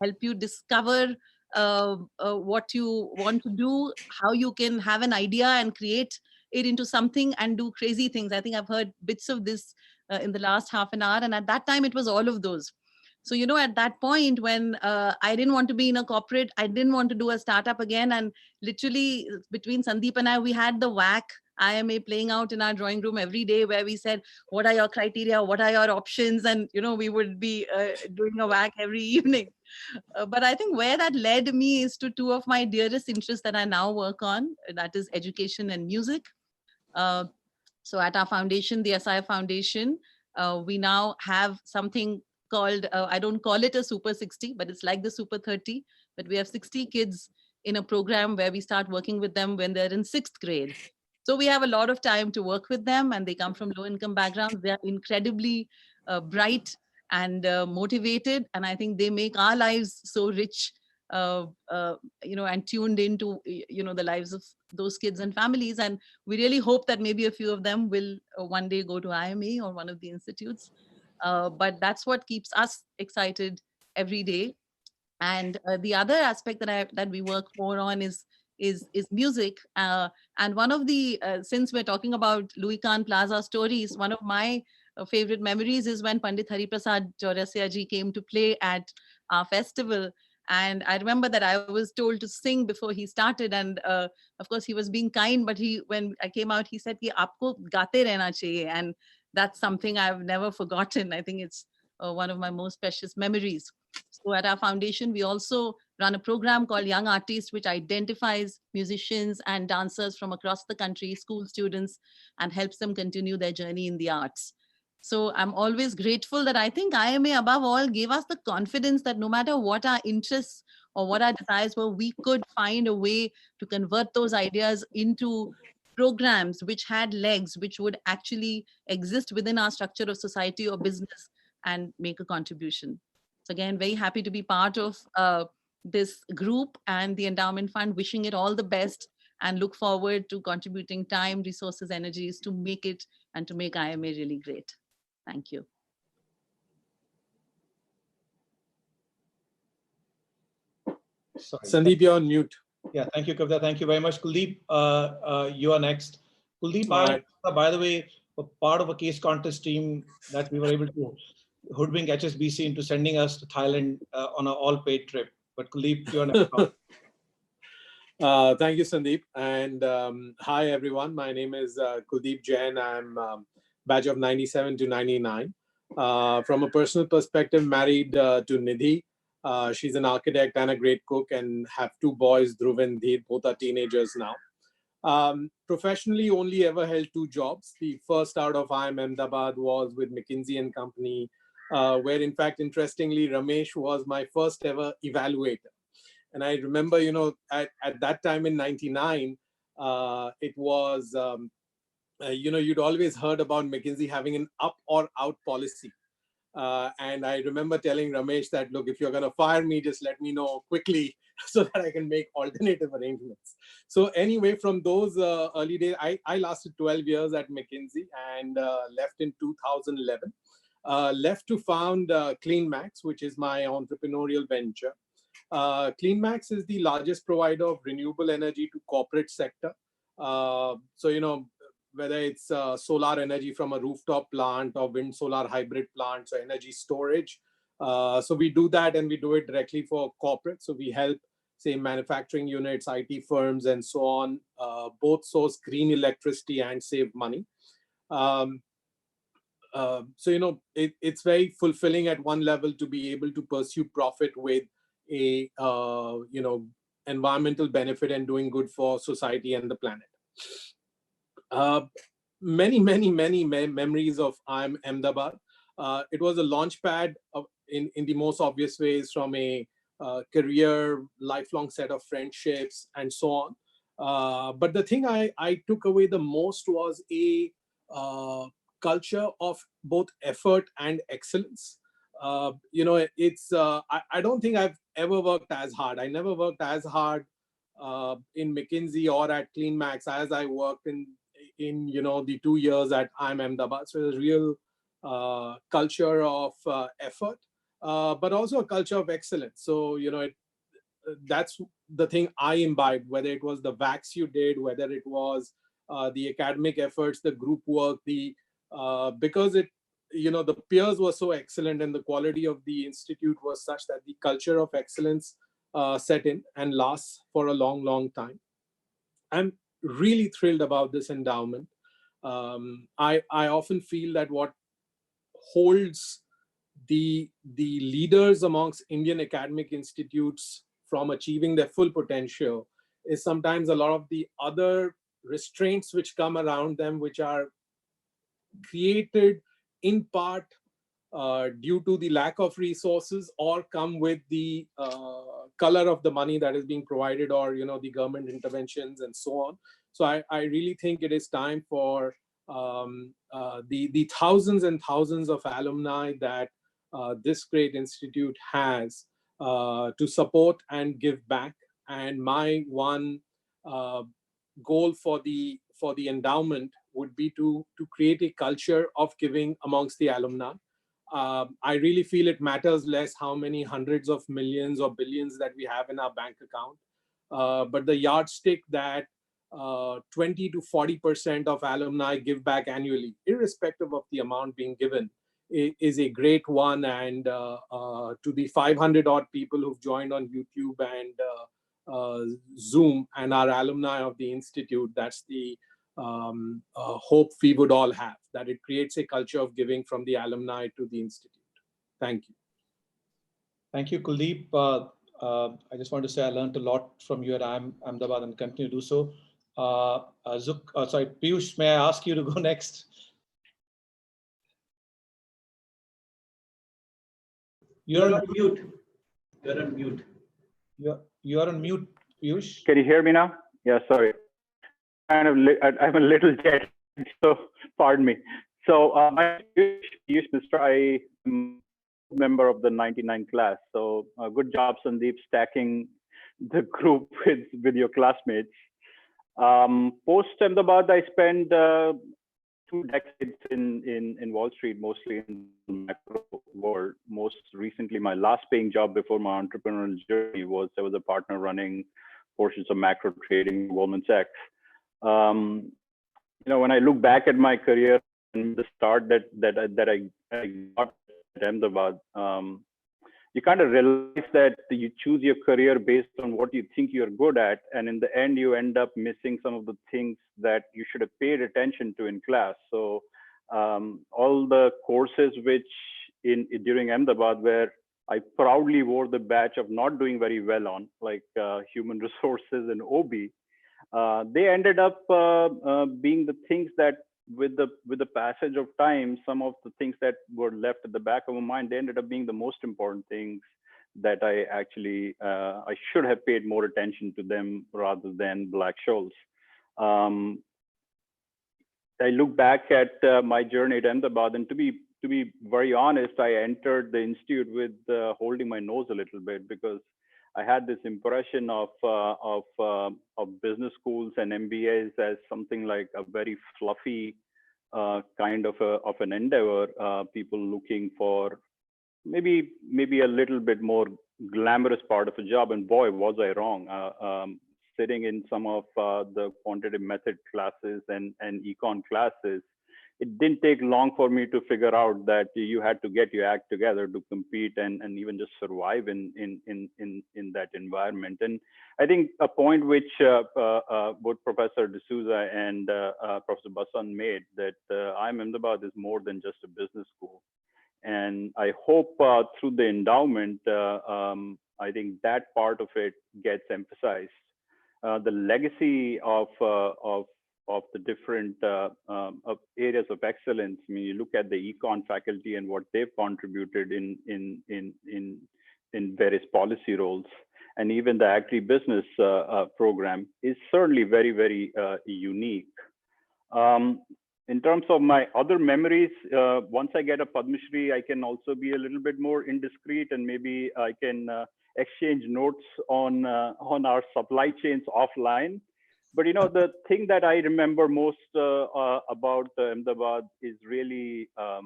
help you discover what you want to do, how you can have an idea and create it into something and do crazy things. I think I've heard bits of this in the last half an hour. And at that time, it was all of those. So, at that point when I didn't want to be in a corporate, I didn't want to do a startup again. And literally between Sandeep and I, we had the WAC IIMA playing out in our drawing room every day, where we said, what are your criteria? What are your options? And, we would be doing a WAC every evening. But I think where that led me is to 2 of my dearest interests that I now work on, that is education and music. So at our foundation, the SI Foundation, we now have something called, I don't call it a Super 60, but it's like the Super 30. But we have 60 kids in a program where we start working with them when they're in 6th grade. So we have a lot of time to work with them, and they come from low-income backgrounds. They're incredibly bright and motivated. And I think they make our lives so rich, and tuned into, the lives of those kids and families. And we really hope that maybe a few of them will one day go to IIMA or one of the institutes. But that's what keeps us excited every day. And the other aspect that we work more on is music. And one of the, since we're talking about Louie Khan Plaza stories, one of my favorite memories is when Pandit Hariprasad Chaurasia ji came to play at our festival. And I remember that I was told to sing before he started. And of course, he was being kind, but when I came out, he said, "Ki aapko gaate rehna chahiye." And that's something I've never forgotten. I think it's one of my most precious memories. So at our foundation, we also run a program called Young Artists, which identifies musicians and dancers from across the country, school students, and helps them continue their journey in the arts. So I'm always grateful that I think IIMA above all gave us the confidence that no matter what our interests or what our desires were, we could find a way to convert those ideas into programs which had legs, which would actually exist within our structure of society or business and make a contribution. So again, very happy to be part of this group and the Endowment Fund, wishing it all the best and look forward to contributing time, resources, energies to make it and to make IIMA really great. Thank you. Sorry. Sandeep, you're on mute. Yeah, thank you, Kavita. Thank you very much. Kuldeep, you are next. Kuldeep, by the way, part of a case contest team that we were able to hoodwink HSBC into sending us to Thailand on an all-paid trip. But Kuldeep, you're next. Thank you, Sandeep. And hi, everyone. My name is Kuldeep Jain. I'm batch of 97 to 99. From a personal perspective, married to Nidhi. She's an architect and a great cook, and have two boys, Dhruv and Dheer. Both are teenagers now. Professionally, only ever held two jobs. The first out of IIM Ahmedabad was with McKinsey and Company, where in fact, interestingly, Ramesh was my first ever evaluator. And I remember, at that time in 99, it was, you'd always heard about McKinsey having an up or out policy. And I remember telling Ramesh that, look, if you're going to fire me, just let me know quickly so that I can make alternative arrangements. So anyway, from those early days, I lasted 12 years at McKinsey and left in 2011. Left to found CleanMax, which is my entrepreneurial venture. CleanMax is the largest provider of renewable energy to corporate sector. So, whether it's solar energy from a rooftop plant or wind solar hybrid plants or energy storage. So we do that, and we do it directly for corporate. So we help, say, manufacturing units, IT firms, and so on, both source green electricity and save money. So, it's very fulfilling at one level to be able to pursue profit with a, environmental benefit and doing good for society and the planet. Many memories of IIM Ahmedabad. It was a launch pad in the most obvious ways, from a career, lifelong set of friendships, and so on. But the thing I took away the most was a culture of both effort and excellence. It's I don't think I've ever worked as hard. I never worked as hard in McKinsey or at CleanMax as I worked in the 2 years at IIM Ahmedabad. So there's a real culture of effort, but also a culture of excellence. So that's the thing I imbibed, whether it was the VAX you did, whether it was the academic efforts, the group work, because the peers were so excellent and the quality of the institute was such that the culture of excellence set in and lasts for a long time. I'm really thrilled about this endowment. I often feel that what holds the leaders amongst Indian academic institutes from achieving their full potential is sometimes a lot of the other restraints which come around them, which are created in part due to the lack of resources, or come with the color of the money that is being provided, or the government interventions and so on. So I really think it is time for the thousands and thousands of alumni that this great institute has to support and give back. And my one goal for the endowment would be to create a culture of giving amongst the alumni. I really feel it matters less how many hundreds of millions or billions that we have in our bank account, but the yardstick that 20 to 40% of alumni give back annually, irrespective of the amount being given, is a great one. And to the 500 odd people who've joined on YouTube and Zoom and are alumni of the Institute, that's the hope we would all have, that it creates a culture of giving from the alumni to the Institute. Thank you. Thank you, Kuldeep. I just want to say I learned a lot from you at IIM Ahmedabad and continue to do so. Piyush, may I ask you to go next? You're on mute. You're on mute. You're on mute, Piyush. Can you hear me now? Yeah, sorry. I'm a little jet, so pardon me. So my Piyush Mishra, I am a member of the 99 class. So good job, Sandeep, stacking the group with your classmates. Post Ahmedabad, I spent 2 decades in Wall Street, mostly in the macro world. Most recently, my last paying job before my entrepreneurial journey was I was a partner running portions of macro trading, Goldman Sachs. When I look back at my career and the start that I got Ahmedabad, you kind of realize that you choose your career based on what you think you're good at, and in the end, you end up missing some of the things that you should have paid attention to in class. So all the courses which during Ahmedabad, where I proudly wore the badge of not doing very well on, like human resources and OB, they ended up being the things that, with the passage of time, some of the things that were left at the back of my mind, they ended up being the most important things that I actually I should have paid more attention to them rather than Black-Scholes. I look back at my journey at Ahmedabad, and to be very honest, I entered the institute with holding my nose a little bit, because I had this impression of business schools and MBAs as something like a very fluffy kind of an endeavor. People looking for maybe a little bit more glamorous part of a job, and boy, was I wrong. Sitting in some of the quantitative method classes and econ classes, it didn't take long for me to figure out that you had to get your act together to compete and even just survive in that environment. And I think a point which both Professor D'Souza and Professor Basant made, that IIM Ahmedabad is more than just a business school. And I hope through the endowment, I think that part of it gets emphasized. The legacy of the different areas of excellence. I mean, you look at the econ faculty and what they've contributed in various policy roles, and even the agribusiness program is certainly very, very unique. In terms of my other memories, once I get a Padma Shri, I can also be a little bit more indiscreet, and maybe I can exchange notes on our supply chains offline. But the thing that I remember most about Ahmedabad is really, I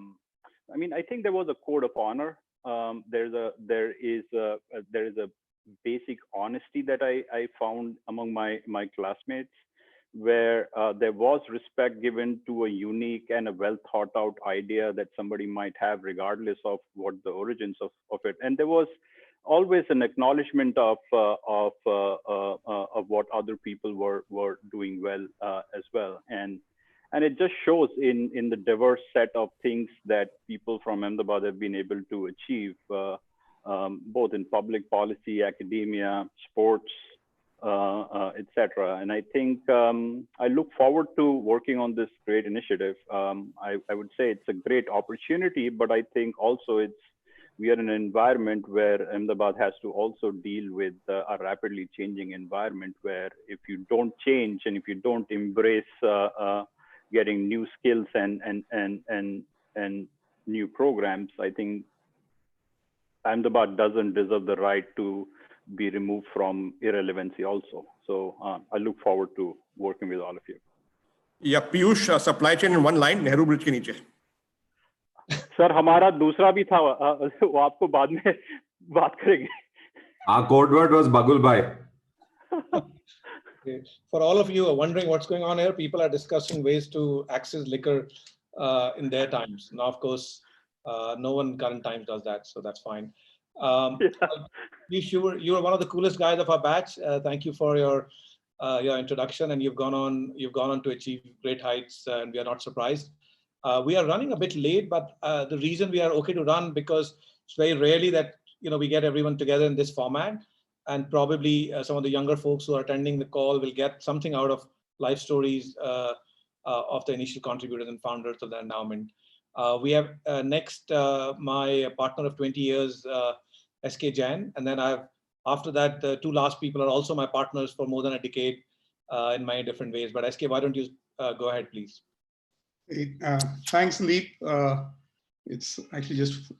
mean, I think there was a code of honor. There is a basic honesty that I found among my classmates, where there was respect given to a unique and a well thought out idea that somebody might have, regardless of what the origins of it. And there was always an acknowledgement of what other people were doing well as well, and it just shows in the diverse set of things that people from Ahmedabad have been able to achieve, both in public policy, academia, sports, etc. And I think I look forward to working on this great initiative. I would say it's a great opportunity, but I think also we are in an environment where Ahmedabad has to also deal with a rapidly changing environment, where if you don't change and if you don't embrace getting new skills and new programs, I think Ahmedabad doesn't deserve the right to be removed from irrelevancy also. So I look forward to working with all of you. Yeah, Piyush, supply chain in one line, Nehru Bridge के नीचे. Sir हमारा दूसरा भी था, वो आपको बाद में बात करेंगे. Our code word was Bagul Bhai. Okay. For all of you who are wondering what's going on here, people are discussing ways to access liquor in their times. Now, of course, no one current times does that, so that's fine. You were one of the coolest guys of our batch. Thank you for your introduction, and you've gone on to achieve great heights, and we are not surprised. We are running a bit late, but the reason we are okay to run, because it's very rarely that we get everyone together in this format, and probably some of the younger folks who are attending the call will get something out of life stories of the initial contributors and founders of the endowment. We have next my partner of 20 years, SK Jain, and then after that, the two last people are also my partners for more than a decade in many different ways. But SK, why don't you go ahead, please? Thanks, Sandeep. It's actually just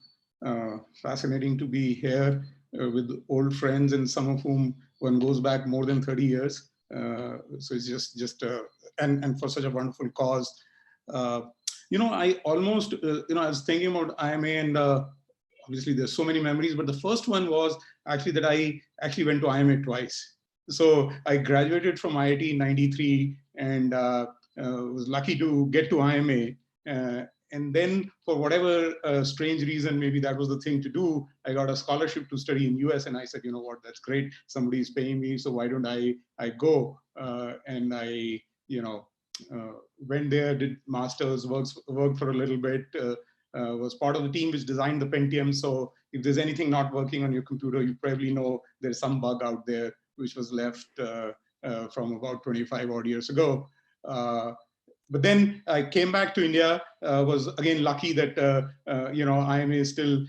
fascinating to be here with old friends, and some of whom one goes back more than 30 years. So it's just and for such a wonderful cause. I almost, I was thinking about IIMA, and obviously there's so many memories, but the first one was actually that I actually went to IIMA twice. So I graduated from IIT in '93 and was lucky to get to IIMA and then for whatever strange reason, maybe that was the thing to do, I got a scholarship to study in US, and I said, you know what, that's great. Somebody is paying me, so why don't I go? And I, went there, did masters, worked for a little bit, was part of the team which designed the Pentium. So if there's anything not working on your computer, you probably know there's some bug out there which was left from about 25 odd years ago. But then I came back to India, was again lucky that, IIMA is still,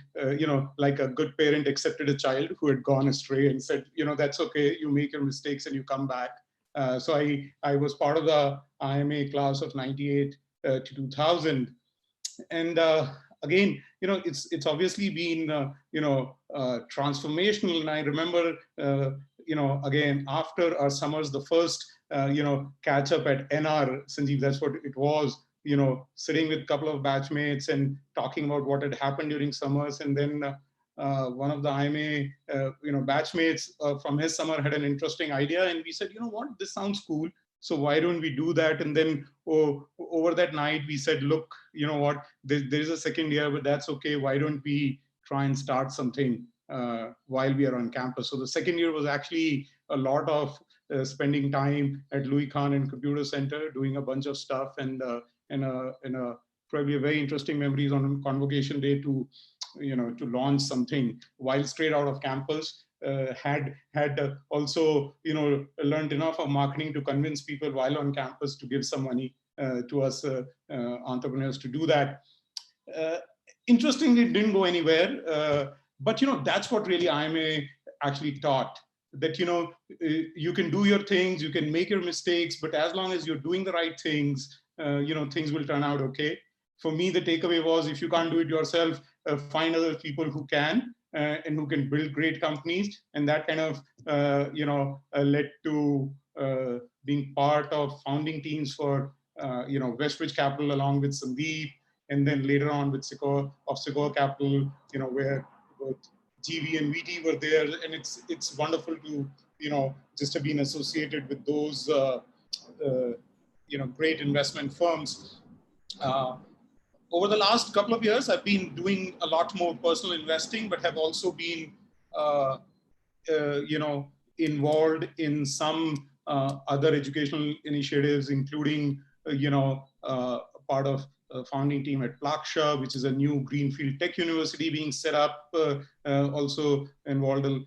like a good parent accepted a child who had gone astray and said, that's okay, you make your mistakes and you come back. So I was part of the IIMA class of 98 to 2000. And again, it's obviously been, transformational. And I remember, again, after our summers, the first, catch up at NR, Sanjeev, that's what it was, sitting with a couple of batchmates and talking about what had happened during summers. And then one of the IIMA, batchmates from his summer had an interesting idea. And we said, you know what, this sounds cool. So why don't we do that? And then over that night, we said, look, you know what, there is a second year, but that's okay. Why don't we try and start something while we are on campus? So the second year was actually a lot of spending time at Louie Khan and Computer Center, doing a bunch of stuff, and probably a very interesting memories on Convocation Day to launch something while straight out of campus. Had also learned enough of marketing to convince people while on campus to give some money to us entrepreneurs to do that. Interestingly, it didn't go anywhere, but that's what really IIMA actually taught, that you can do your things, you can make your mistakes, but as long as you're doing the right things, things will turn out okay. For me, the takeaway was, if you can't do it yourself, find other people who can. And who can build great companies. And that kind of, led to being part of founding teams for, Westbridge Capital along with Sandeep, and then later on with Secure Capital, where both GV and VT were there. And it's wonderful to, just have been associated with those, great investment firms. Over the last couple of years, I've been doing a lot more personal investing, but have also been, involved in some other educational initiatives, including, part of a founding team at Plaksha, which is a new greenfield tech university being set up. Also involved a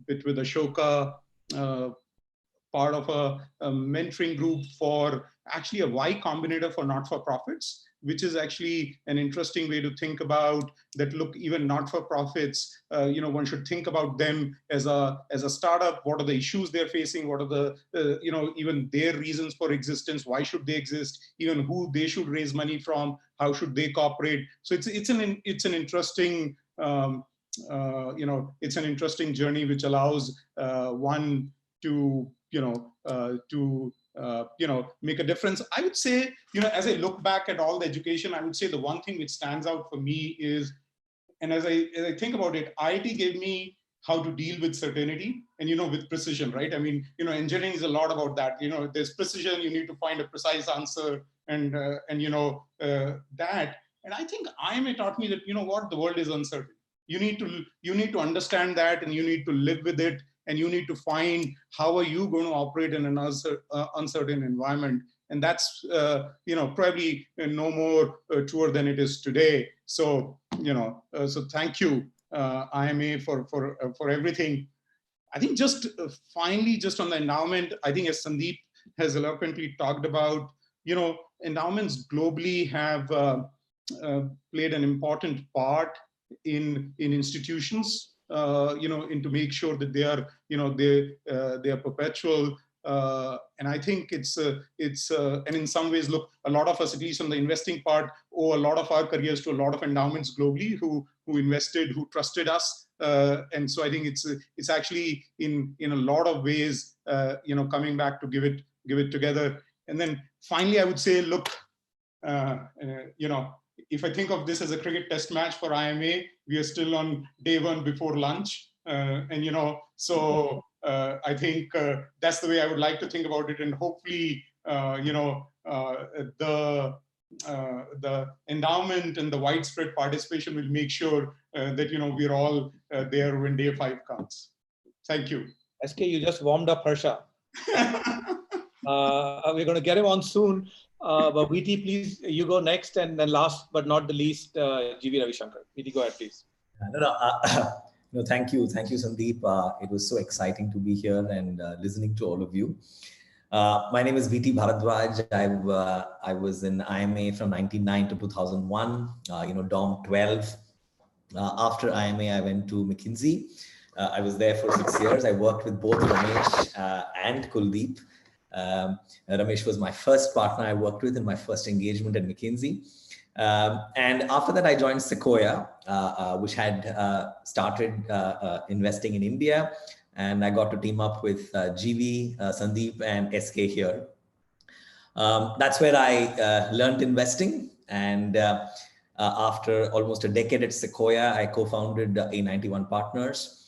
bit with Ashoka, part of a mentoring group for actually a Y Combinator for not-for-profits, which is actually an interesting way to think about that. Look, even not-for-profits, one should think about them as a startup. What are the issues they're facing? What are the, even their reasons for existence? Why should they exist? Even who they should raise money from? How should they cooperate? So it's an interesting, it's an interesting journey which allows one to make a difference. I would say, as I look back at all the education, I would say the one thing which stands out for me is, and as I think about it, IIT gave me how to deal with certainty and, with precision, right? I mean, engineering is a lot about that. There's precision, you need to find a precise answer and that. And I think IIMA taught me that, what, the world is uncertain. You need to understand that, and you need to live with it. And you need to find how are you going to operate in an uncertain environment. And that's, probably no more truer than it is today. So, so thank you, IIMA, for everything. I think just finally, just on the endowment, I think as Sandeep has eloquently talked about, endowments globally have played an important part in institutions. And to make sure that they are, they are perpetual. And I think it's and in some ways, look, a lot of us, at least on the investing part, owe a lot of our careers to a lot of endowments globally who invested, who trusted us. And so I think it's actually in a lot of ways, coming back to give it together. And then finally, I would say, look, if I think of this as a cricket test match for IIMA, we are still on day one before lunch. So I think that's the way I would like to think about it. And hopefully, the endowment and the widespread participation will make sure that we're all there when day 5 comes. Thank you. SK, you just warmed up Harsha. We're going to get him on soon. But VT, please, you go next. And then last but not the least, GV Ravi Shankar. VT, go ahead, please. No, thank you. Thank you, Sandeep. It was so exciting to be here and listening to all of you. My name is VT Bharadwaj. I was in IIMA from 1999 to 2001, Dom 12. After IIMA, I went to McKinsey. I was there for 6 years. I worked with both Ramesh and Kuldeep. Ramesh was my first partner I worked with in my first engagement at McKinsey. And after that, I joined Sequoia, which had started investing in India. And I got to team up with GV, Sandeep, and SK here. That's where I learned investing. And after almost a decade at Sequoia, I co-founded A91 Partners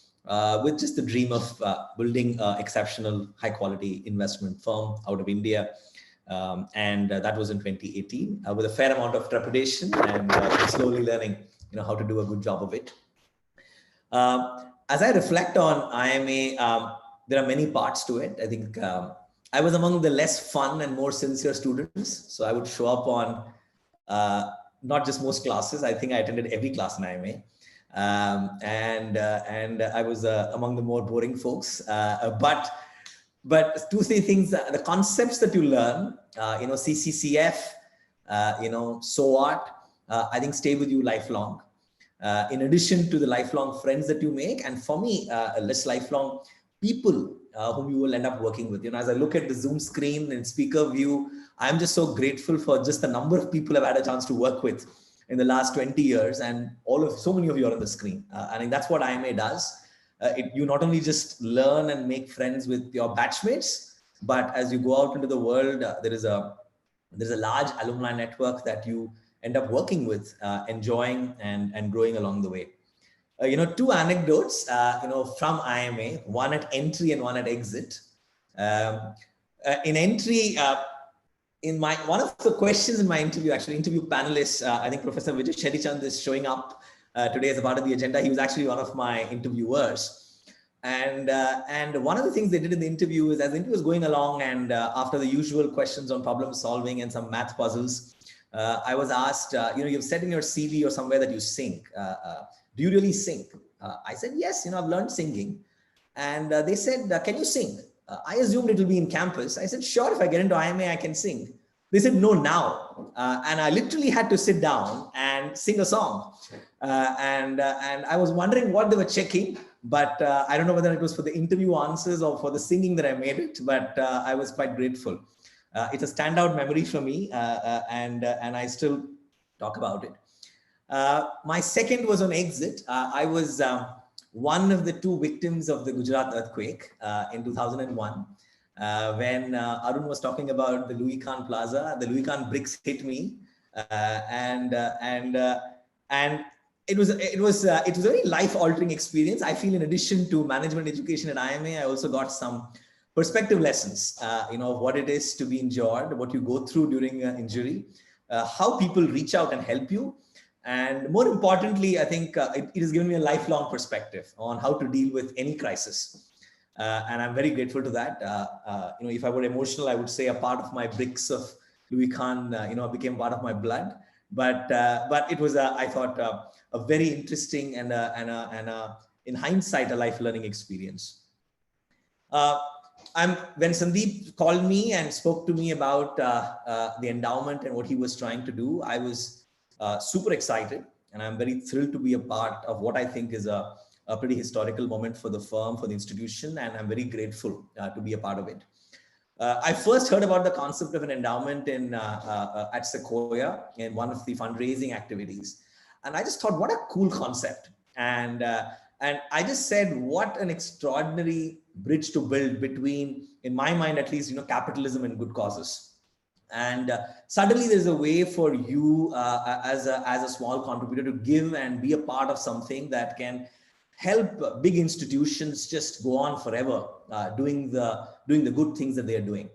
with just the dream of building an exceptional high-quality investment firm out of India. And that was in 2018 with a fair amount of trepidation and slowly learning how to do a good job of it. As I reflect on IIMA, there are many parts to it. I think I was among the less fun and more sincere students. So I would show up on not just most classes. I think I attended every class in IIMA. And I was among the more boring folks. But 2-3 things, the concepts that you learn, CCCF, so what, I think stay with you lifelong. In addition to the lifelong friends that you make, and for me, less lifelong people whom you will end up working with. As I look at the Zoom screen and speaker view, I'm just so grateful for just the number of people I've had a chance to work with in the last 20 years, and so many of you are on the screen. I think that's what IIMA does. You not only just learn and make friends with your batchmates, but as you go out into the world, there's a large alumni network that you end up working with, enjoying and growing along the way. 2 anecdotes, from IIMA, one at entry and one at exit. In entry, one of the questions in my interview, actually interview panelists, I think Professor Vijay Shettychand is showing up today as a part of the agenda. He was actually one of my interviewers. And one of the things they did in the interview is, as the interview was going along and after the usual questions on problem solving and some math puzzles, I was asked, you've said in your CV or somewhere that you sing. Do you really sing? I said, yes, I've learned singing. And they said, can you sing? I assumed it will be in campus. I said, sure, if I get into IIMA, I can sing. They said, no, now. And I literally had to sit down and sing a song. And I was wondering what they were checking, but I don't know whether it was for the interview answers or for the singing that I made it, but I was quite grateful. It's a standout memory for me, and I still talk about it. My second was on exit. I was one of the 2 victims of the Gujarat earthquake in 2001. When Arun was talking about the Louie Khan Plaza, the Louie Khan bricks hit me, and it was a very life-altering experience. I feel in addition to management education at IIMA, I also got some perspective lessons, of what it is to be injured, what you go through during an injury, how people reach out and help you. And more importantly, I think it has given me a lifelong perspective on how to deal with any crisis. And I'm very grateful to that. If I were emotional, I would say a part of my bricks of Louie Khan, became part of my blood. But it was, I thought, a very interesting and in hindsight, a life learning experience. When Sandeep called me and spoke to me about the endowment and what he was trying to do, I was super excited, and I'm very thrilled to be a part of what I think is a pretty historical moment for the firm, for the institution, and I'm very grateful to be a part of it. I first heard about the concept of an endowment at Sequoia in one of the fundraising activities, and I just thought, what a cool concept. And I just said, what an extraordinary bridge to build between, in my mind at least, capitalism and good causes. And suddenly there's a way for you as a small contributor to give and be a part of something that can help big institutions just go on forever doing the good things that they are doing.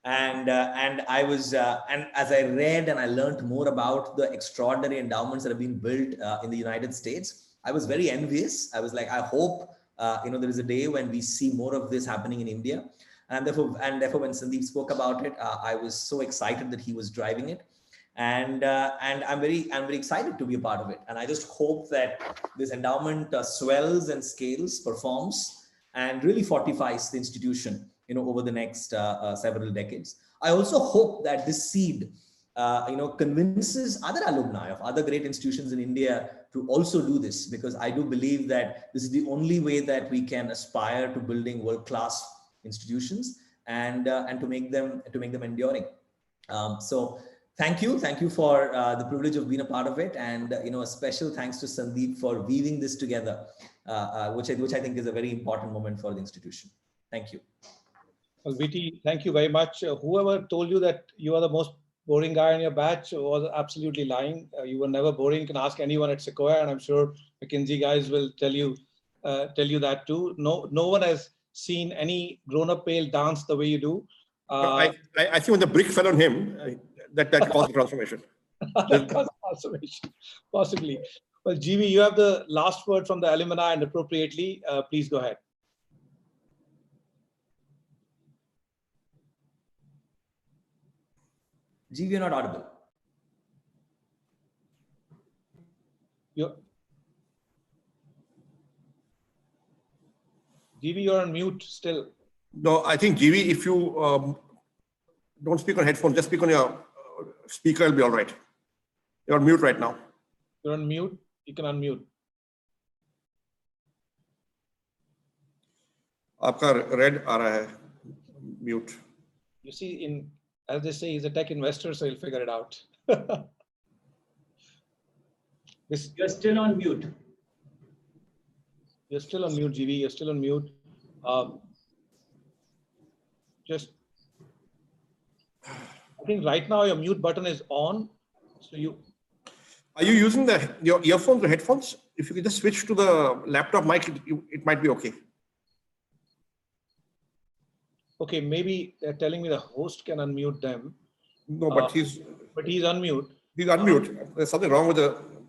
And I was, and as I read and I learned more about the extraordinary endowments that have been built in the United States, I was very envious. I was like, I hope, there is a day when we see more of this happening in India. And therefore, when Sandeep spoke about it, I was so excited that he was driving it. And I'm very excited to be a part of it. And I just hope that this endowment swells and scales, performs, and really fortifies the institution, over the next several decades. I also hope that this seed, convinces other alumni of other great institutions in India to also do this, because I do believe that this is the only way that we can aspire to building world-class institutions and to make them enduring. So thank you for the privilege of being a part of it, and a special thanks to Sandeep for weaving this together, which I think is a very important moment for the institution. Thank you. Well, VT, thank you very much. Whoever told you that you are the most boring guy in your batch was absolutely lying. You were never boring. You can ask anyone at Sequoia, and I'm sure McKinsey guys will tell you that too. No one has seen any grown-up pale dance the way you do. I think when the brick fell on him, that caused the transformation. That caused transformation, possibly. Well, GV, you have the last word from the alumni, and appropriately, please go ahead. GV, you're not audible. GV, you're on mute still. No, I think GV, if you don't speak on headphones, just speak on your speaker, it'll be all right. You're on mute right now. You're on mute. You can unmute. आपका red आ रहा है, mute. You see, as they say, he's a tech investor, so he'll figure it out. You're still on mute. You're still on mute, GV. You're still on mute. I think right now your mute button is on. So are you using your earphones or headphones? If you could just switch to the laptop mic, it might be okay. Okay, maybe they're telling me the host can unmute them. No, but he's unmute. He's unmute. There's something wrong with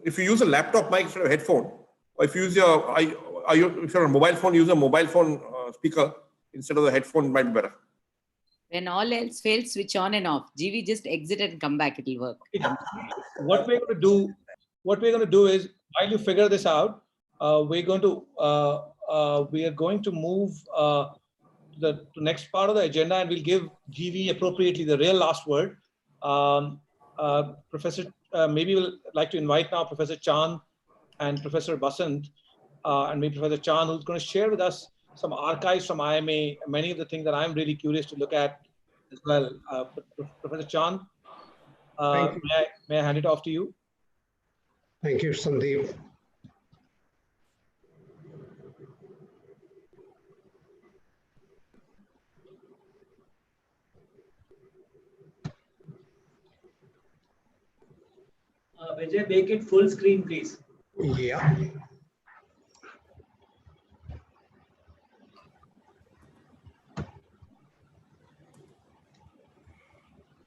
if you use a laptop mic instead of a headphone, or if you use if you're on a mobile phone, use a mobile phone speaker instead of the headphone, it might be better. When all else fails, switch on and off. GV, just exit and come back. It'll work. What we're going to do is, while you figure this out, we are going to move the next part of the agenda, and we'll give GV appropriately the real last word. Professor, maybe we'll like to invite now Professor Chand and Professor Basant, and maybe Professor Chand, who's going to share with us some archives from IIMA, many of the things that I'm really curious to look at as well. Professor Chand, may I hand it off to you? Thank you, Sandeep. Vijay, make it full screen, please. Yeah.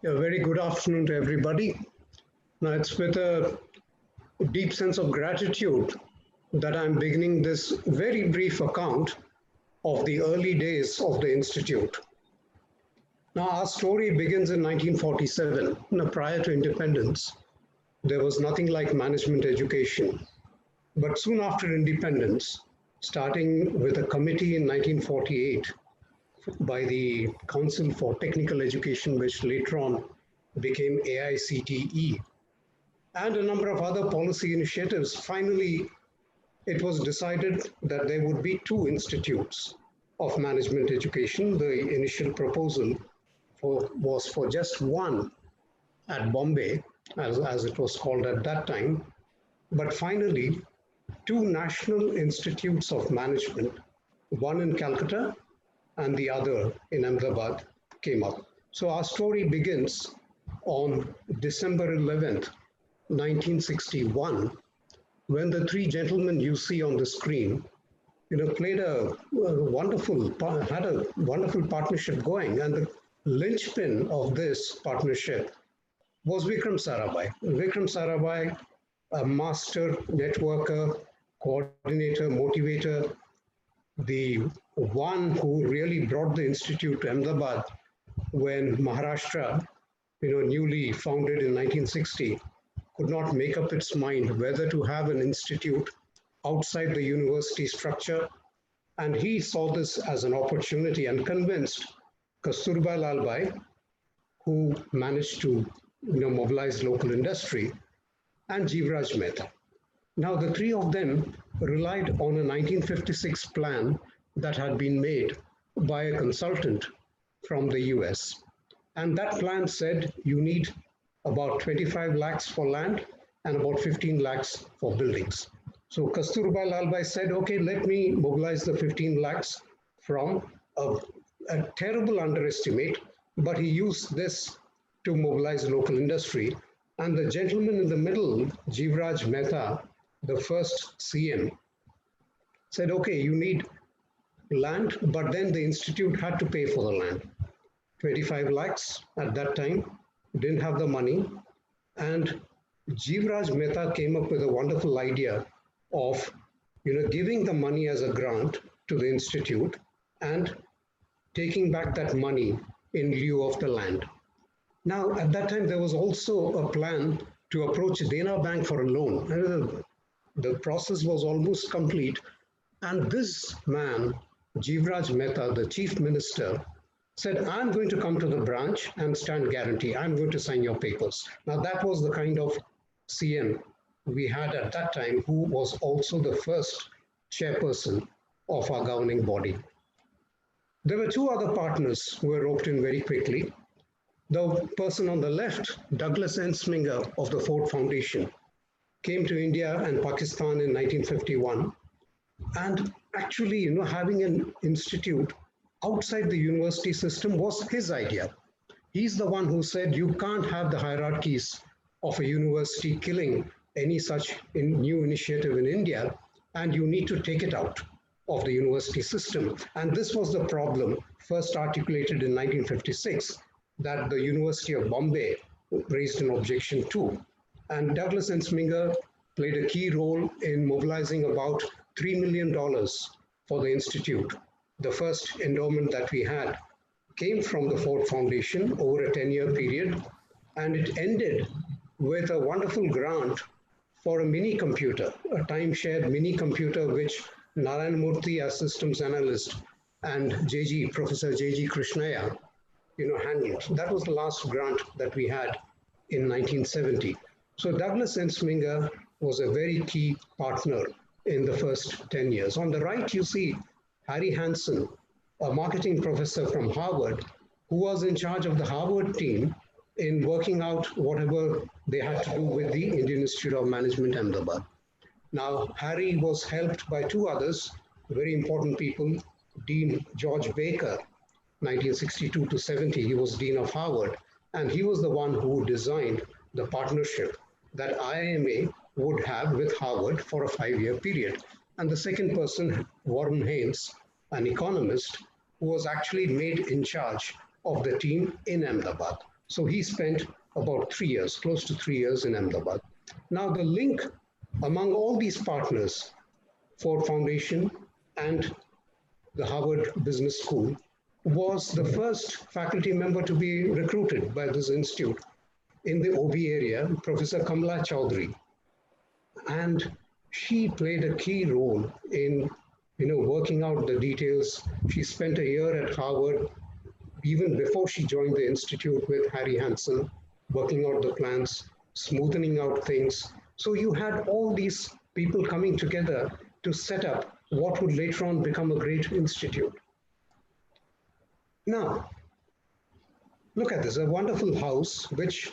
A very good afternoon to everybody. Now, it's with a deep sense of gratitude that I'm beginning this very brief account of the early days of the Institute. Now, our story begins in 1947, prior to independence. There was nothing like management education. But soon after independence, starting with a committee in 1948 by the Council for Technical Education, which later on became AICTE, and a number of other policy initiatives, finally, it was decided that there would be two institutes of management education. The initial proposal was for just one at Bombay, as it was called at that time. But finally, two national institutes of management, one in Calcutta and the other in Ahmedabad, came up. So our story begins on December 11th, 1961, when the three gentlemen you see on the screen, had a wonderful partnership going. And linchpin of this partnership was Vikram Sarabhai. Vikram Sarabhai, a master networker, coordinator, motivator, the one who really brought the institute to Ahmedabad when Maharashtra, newly founded in 1960, could not make up its mind whether to have an institute outside the university structure. And he saw this as an opportunity and convinced Kasturba Lalbhai, who managed to mobilize local industry, and Jivraj Mehta. Now, the three of them relied on a 1956 plan that had been made by a consultant from the US. And that plan said you need about 25 lakhs for land and about 15 lakhs for buildings. So Kasturba Lalbhai said, okay, let me mobilize the 15 lakhs from a terrible underestimate, but he used this to mobilize local industry. And the gentleman in the middle, Jivraj Mehta, the first CM, said, okay, you need land, but then the institute had to pay for the land. 25 lakhs at that time, didn't have the money. And Jivraj Mehta came up with a wonderful idea of giving the money as a grant to the institute and taking back that money in lieu of the land. Now, at that time, there was also a plan to approach Dena Bank for a loan. The process was almost complete. And this man, Jivraj Mehta, the chief minister, said, I'm going to come to the branch and stand guarantee. I'm going to sign your papers. Now, that was the kind of CM we had at that time, who was also the first chairperson of our governing body. There were two other partners who were roped in very quickly. The person on the left, Douglas Ensminger of the Ford Foundation, came to India and Pakistan in 1951. And actually, having an institute outside the university system was his idea. He's the one who said, you can't have the hierarchies of a university killing any such new initiative in India, and you need to take it out of the university system. And this was the problem first articulated in 1956, that the University of Bombay raised an objection to. And Douglas Ensminger played a key role in mobilizing about $3 million for the institute. The first endowment that we had came from the Ford Foundation over a 10-year period, and it ended with a wonderful grant for a mini computer, a time-shared mini computer, which Narayan Murthy as systems analyst and Professor J.G. Krishnaya, handled. That was the last grant that we had in 1970. So Douglas Ensminger was a very key partner in the first 10 years. On the right, you see Harry Hansen, a marketing professor from Harvard, who was in charge of the Harvard team in working out whatever they had to do with the Indian Institute of Management, Ahmedabad. Now, Harry was helped by two others, very important people, Dean George Baker, 1962 to 70, he was Dean of Harvard, and he was the one who designed the partnership that IIMA would have with Harvard for a 5-year period. And the second person, Warren Haynes, an economist, who was actually made in charge of the team in Ahmedabad. So he spent about 3 years, close to 3 years in Ahmedabad. Now the link among all these partners, Ford Foundation and the Harvard Business School, was the first faculty member to be recruited by this institute in the OB area, Professor Kamala Chowdhury. And she played a key role in working out the details. She spent a year at Harvard, even before she joined the institute, with Harry Hansen, working out the plans, smoothing out things. So you had all these people coming together to set up what would later on become a great institute. Now, look at this, a wonderful house which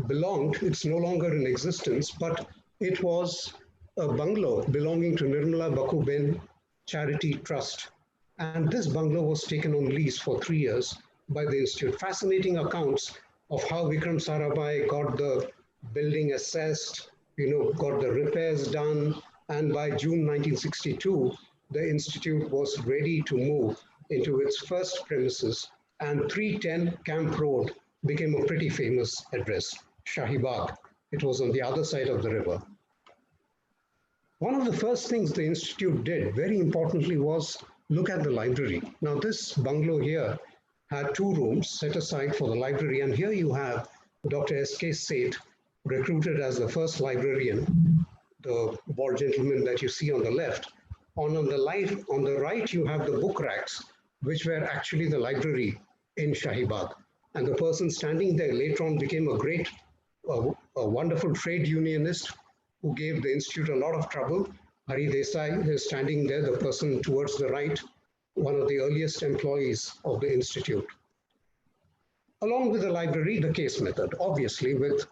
belonged, it's no longer in existence, but it was a bungalow belonging to Nirmala Bakuben Charity Trust. And this bungalow was taken on lease for 3 years by the institute. Fascinating accounts of how Vikram Sarabhai got the building assessed, got the repairs done. And by June 1962, the institute was ready to move into its first premises and 310 Camp Road became a pretty famous address, Shahi Bagh. It was on the other side of the river. One of the first things the Institute did, very importantly, was look at the library. Now, this bungalow here had 2 rooms set aside for the library, and here you have Dr. S.K. Seth, recruited as the first librarian, the bald gentleman that you see on the left. On the right, you have the book racks, which were actually the library in Shahi Bagh. And the person standing there later on became a wonderful trade unionist who gave the Institute a lot of trouble. Hari Desai is standing there, the person towards the right, one of the earliest employees of the Institute. Along with the library, the case method, obviously with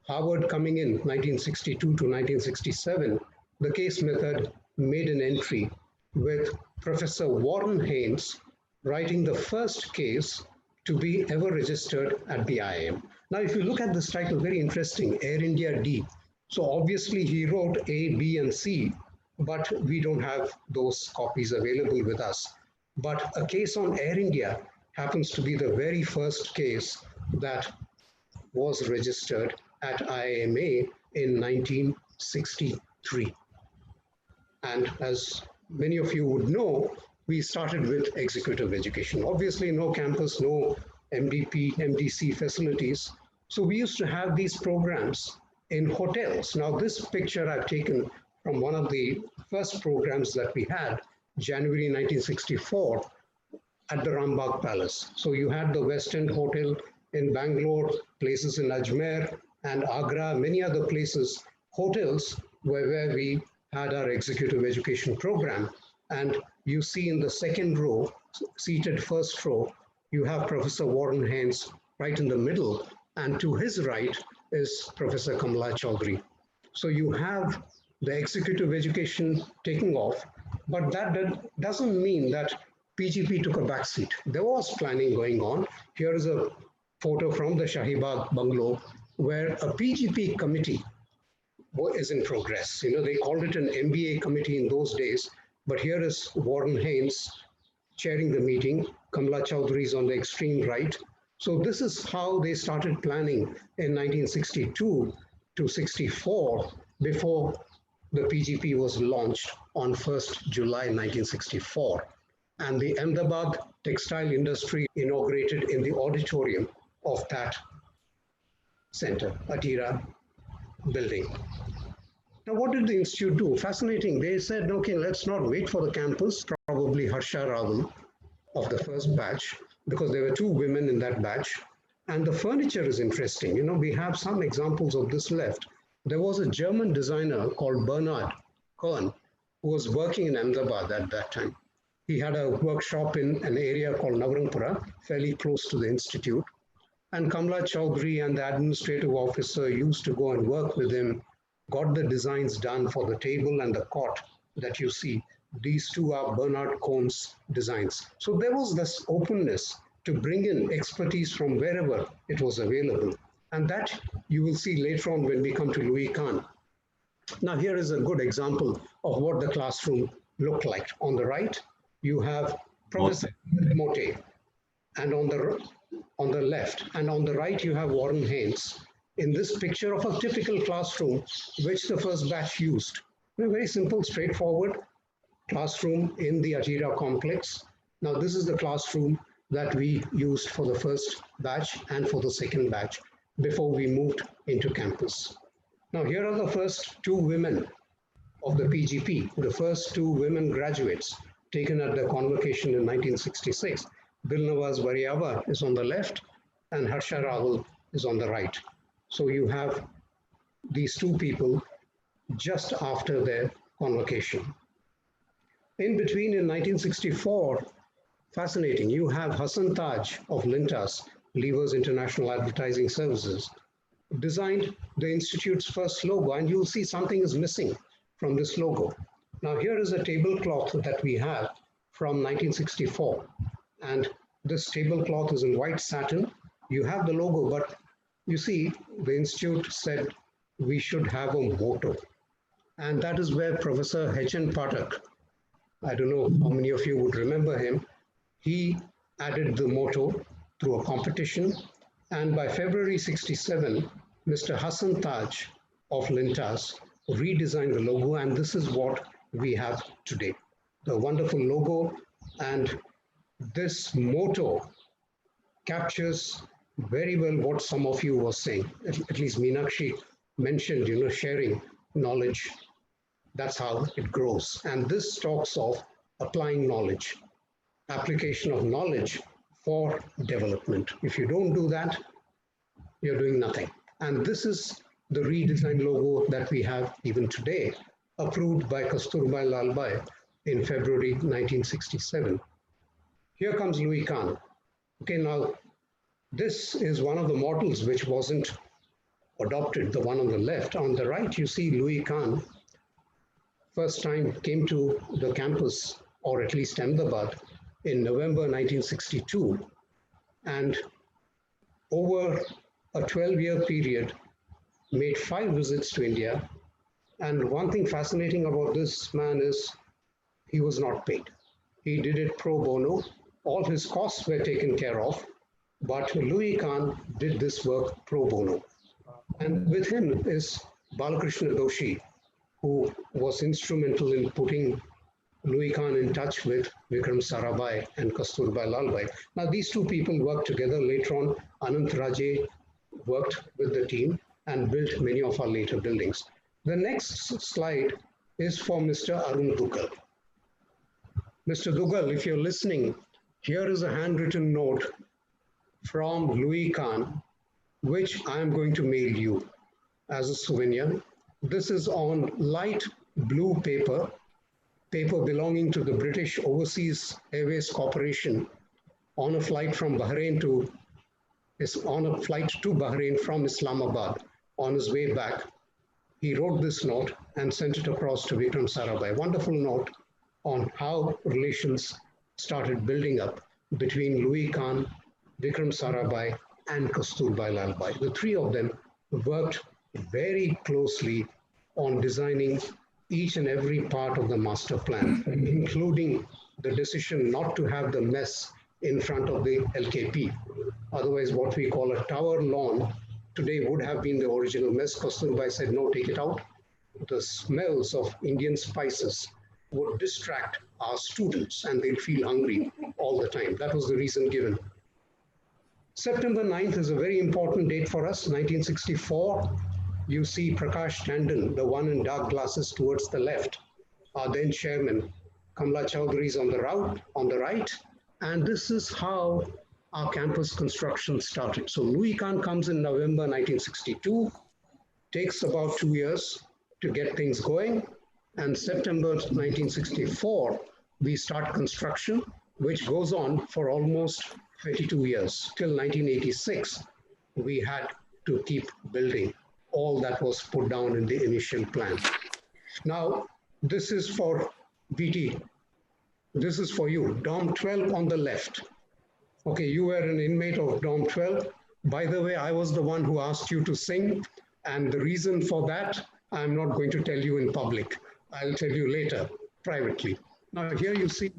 Harvard coming in 1962 to 1967, the case method made an entry with Professor Warren Haynes writing the first case to be ever registered at the IIM. Now, if you look at this title, very interesting, Air India D. So obviously he wrote A, B, and C, but we don't have those copies available with us. But a case on Air India happens to be the very first case that was registered at IIMA in 1963. And as many of you would know, we started with executive education. Obviously, no campus, no MDP, MDC facilities. So we used to have these programs in hotels. Now, this picture I've taken from one of the first programs that we had, January 1964, at the Rambagh Palace. So you had the West End Hotel in Bangalore, places in Ajmer and Agra, many other places, hotels where we had our executive education program. And you see in the second row, seated first row, you have Professor Warren Haynes right in the middle, and to his right is Professor Kamala Chaudhary. So you have the executive education taking off, but that doesn't mean that PGP took a backseat. There was planning going on. Here is a photo from the Shahi Bagh bungalow where a PGP committee is in progress. You know, they called it an MBA committee in those days, but here is Warren Haynes chairing the meeting. Kamala Chaudhary is on the extreme right. So this is how they started planning in 1962 to 64 before the PGP was launched on 1st July 1964. And the Ahmedabad textile industry inaugurated in the auditorium of that center, Atira building. Now, what did the Institute do? Fascinating. They said, okay, let's not wait for the campus, probably Harsha Rawal of the first batch, because there were 2 women in that batch. And the furniture is interesting. You know, we have some examples of this left. There was a German designer called Bernhard Kern who was working in Ahmedabad at that time. He had a workshop in an area called Navrangpura, fairly close to the Institute. And Kamala Chaudhary and the administrative officer used to go and work with him, got the designs done for the table and the cot that you see. These 2 are Bernhard Korn's designs. So there was this openness to bring in expertise from wherever it was available. And that you will see later on when we come to Louie Khan. Now, here is a good example of what the classroom looked like. On the right, you have Professor Mote, and on the left, and on the right, you have Warren Haynes. In this picture of a typical classroom, which the first batch used. A very simple, straightforward classroom in the Atira complex. Now, this is the classroom that we used for the first batch and for the second batch before we moved into campus. Now, here are the first 2 women of the PGP, the first 2 women graduates taken at the convocation in 1966. Dilnawaz Variava is on the left and Harsha Rawal is on the right. So you have these 2 people just after their convocation. In between, in 1964, fascinating, you have Hassan Taj of Lintas, Levers International Advertising Services, designed the Institute's first logo, and you'll see something is missing from this logo. Now, here is a tablecloth that we have from 1964, and this tablecloth is in white satin. You have the logo, but you see, the Institute said we should have a motto. And that is where Professor H.N. Pathak, I don't know how many of you would remember him, he added the motto through a competition. And by February 67, Mr. Hassan Taj of Lintas redesigned the logo, and this is what we have today. The wonderful logo, and this motto captures very well what some of you were saying. At least Meenakshi mentioned, sharing knowledge. That's how it grows. And this talks of applying knowledge, application of knowledge for development. If you don't do that, you're doing nothing. And this is the redesigned logo that we have even today, approved by Kasturbai Lalbai in February 1967. Here comes Louie Khan. Okay, now this is one of the models which wasn't adopted, the one on the left. On the right, you see Louie Khan first time came to the campus, or at least Ahmedabad, in November 1962. And over a 12-year period, made 5 visits to India. And one thing fascinating about this man is he was not paid. He did it pro bono. All his costs were taken care of, but Louie Khan did this work pro bono. And with him is Balakrishna Doshi, who was instrumental in putting Louie Khan in touch with Vikram Sarabhai and Kasturbai Lalbai. Now, these two people worked together. Later on, Anant Raje worked with the team and built many of our later buildings. The next slide is for Mr. Arun Dugal. Mr. Dugal, if you're listening, here is a handwritten note from Louie Khan, which I am going to mail you as a souvenir. This is on light blue paper belonging to the British Overseas Airways Corporation on a flight from Bahrain to Bahrain from Islamabad. On his way back, he wrote this note and sent it across to Vikram Sarabhai. Wonderful note on how relations started building up between Louie Khan, Vikram Sarabhai, and Kasturbai Lalbai. The three of them worked very closely on designing each and every part of the master plan, including the decision not to have the mess in front of the LKP. Otherwise, what we call a tower lawn today would have been the original mess. Kasturbai said, no, take it out. The smells of Indian spices would distract our students and they'd feel hungry all the time. That was the reason given. September 9th is a very important date for us, 1964. You see Prakash Tandon, the one in dark glasses towards the left, our then chairman. Kamla Chowdhury is on the right. And this is how our campus construction started. So Louie Khan comes in November 1962, takes about 2 years to get things going. And September 1964, we start construction, which goes on for almost 22 years. Till 1986, we had to keep building all that was put down in the initial plan. Now, this is for BT. This is for you, Dorm 12 on the left. Okay, you were an inmate of Dorm 12. By the way, I was the one who asked you to sing. And the reason for that, I'm not going to tell you in public. I'll tell you later, privately. Now here you see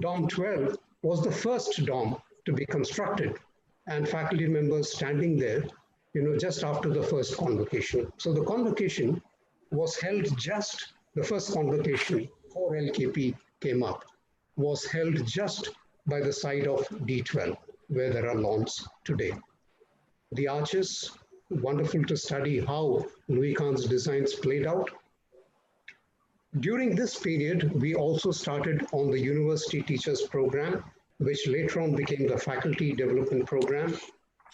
Dorm 12 was the first dorm to be constructed, and faculty members standing there, just after the first convocation. So the convocation was held the first convocation before LKP came up, was held just by the side of D12, where there are lawns today. The arches, wonderful to study how Louie Khan's designs played out. During this period, we also started on the University Teachers Program, which later on became the Faculty Development Program,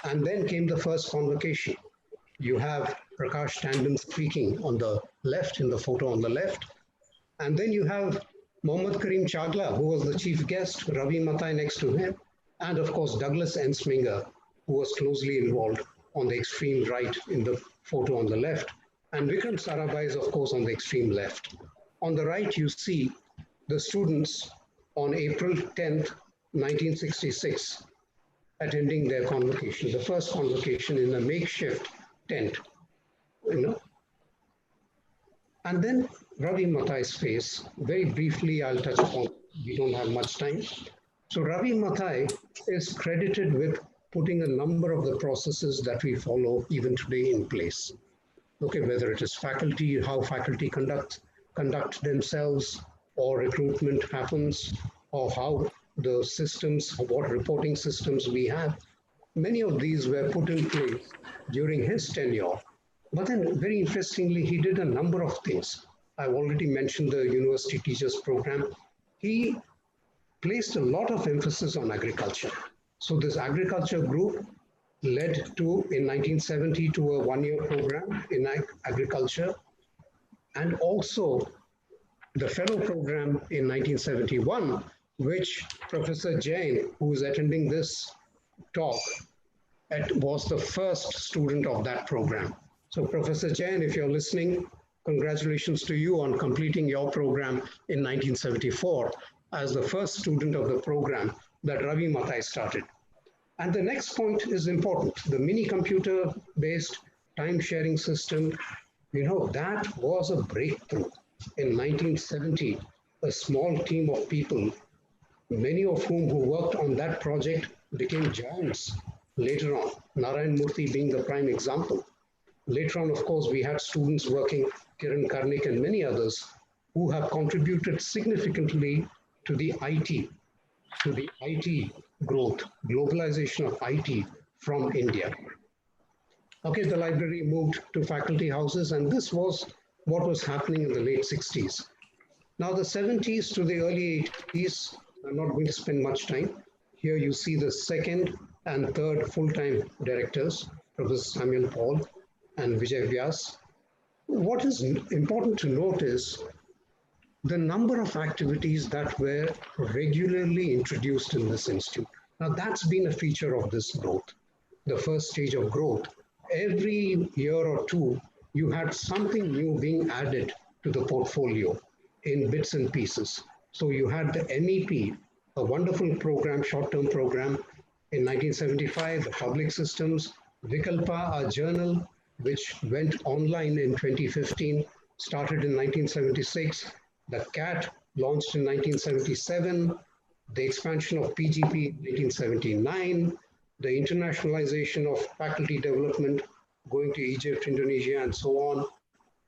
and then came the first convocation. You have Prakash Tandon speaking on the left, in the photo on the left, and then you have Mohammad Karim Chagla, who was the chief guest, Ravi Matai next to him, and of course Douglas Ensminger, who was closely involved on the extreme right in the photo on the left, and Vikram Sarabhai is of course on the extreme left. On the right, you see the students on April 10th, 1966, attending their convocation, the first convocation in a makeshift tent, And then Ravi Matai's face, very briefly, I'll touch upon, we don't have much time. So Ravi Mathai is credited with putting a number of the processes that we follow even today in place. Okay, whether it is faculty, how faculty conduct themselves, or recruitment happens, or how the systems, what reporting systems we have. Many of these were put in place during his tenure. But then very interestingly, he did a number of things. I've already mentioned the University Teachers Program. He placed a lot of emphasis on agriculture. So this agriculture group led to, in 1970, to a one-year program in agriculture, and also the fellow program in 1971, which Professor Jain, who is attending this talk, was the first student of that program. So Professor Jain, if you're listening, congratulations to you on completing your program in 1974 as the first student of the program that Ravi Mathai started. And the next point is important. The mini computer-based time sharing system, that was a breakthrough. In 1970, a small team of people, many of whom who worked on that project became giants later on, Narayan Murthy being the prime example. Later on, of course, we had students working, Kiran Karnik and many others, who have contributed significantly to the IT growth, globalization of IT from India. Okay, the library moved to faculty houses, and this was what was happening in the late 60s. Now, the 70s to the early 80s, I'm not going to spend much time. Here you see the second and third full-time directors, Professor Samuel Paul and Vijay Vyas. What is important to note is the number of activities that were regularly introduced in this institute. Now, that's been a feature of this growth, the first stage of growth. Every year or two, you had something new being added to the portfolio in bits and pieces. So you had the MEP, a wonderful program, short-term program. In 1975, the public systems, Vikalpa, a journal, which went online in 2015, started in 1976. The CAT launched in 1977, the expansion of PGP in 1979, the internationalization of faculty development going to Egypt, Indonesia, and so on.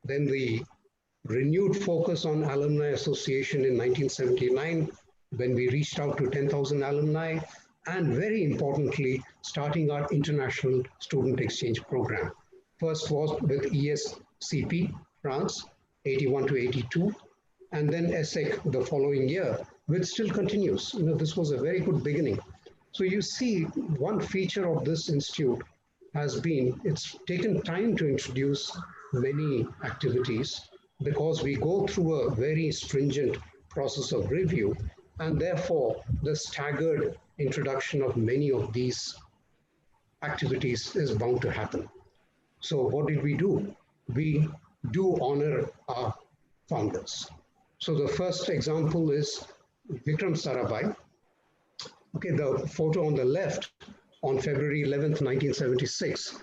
Then the renewed focus on alumni association in 1979, when we reached out to 10,000 alumni, and very importantly, starting our international student exchange program. First was with ESCP, France, 81 to 82, and then ESSEC the following year, which still continues. This was a very good beginning. So you see, one feature of this institute has been, it's taken time to introduce many activities because we go through a very stringent process of review, and therefore the staggered introduction of many of these activities is bound to happen. So what did we do? We do honor our founders. So the first example is Vikram Sarabhai. Okay, the photo on the left on February 11th, 1976.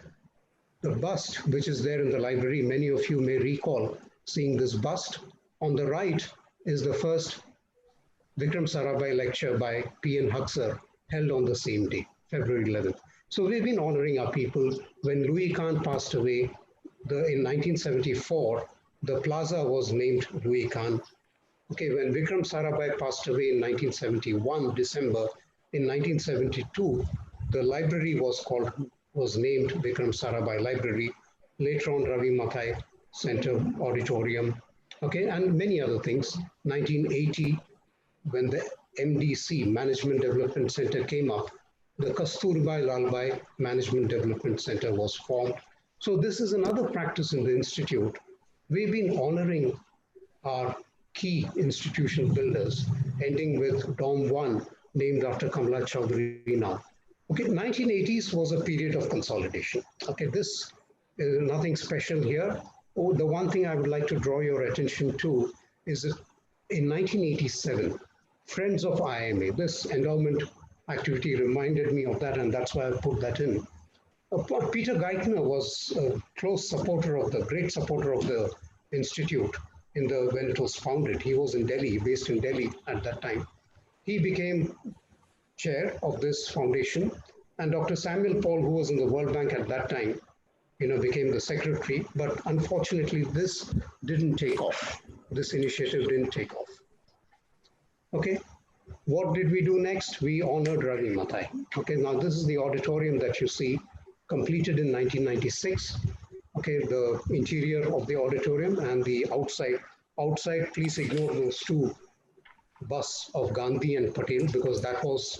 The bust, which is there in the library, many of you may recall seeing this bust. On the right is the first Vikram Sarabhai lecture by P.N. Huxer, held on the same day, February 11th. So we've been honoring our people. When Louie Khan passed away in 1974, the plaza was named Louie Khan. Okay, when Vikram Sarabhai passed away in 1971, December, in 1972, the library was named Vikram Sarabhai Library. Later on, Ravi Mathai Center Auditorium, okay, and many other things. 1980, when the MDC, Management Development Center, came up, the Kasturbai Lalbai Management Development Center was formed. So this is another practice in the Institute. We've been honoring our key institution builders, ending with Dom 1, named after Kamala Chaudhary now. Okay, 1980s was a period of consolidation. Okay, this is nothing special here. Oh, the one thing I would like to draw your attention to is that in 1987, Friends of IIMA, this endowment activity reminded me of that, and that's why I put that in. Peter Geithner was a close supporter of great supporter of the Institute when it was founded. He was in Delhi, based in Delhi at that time. He became chair of this foundation, and Dr. Samuel Paul, who was in the World Bank at that time, became the secretary. But unfortunately, this didn't take off. This initiative didn't take off. Okay, what did we do next? We honored Ravi Mathai. Okay, now this is the auditorium that you see, completed in 1996. Okay, the interior of the auditorium and the outside. Outside, please ignore those two busts of Gandhi and Patel because that was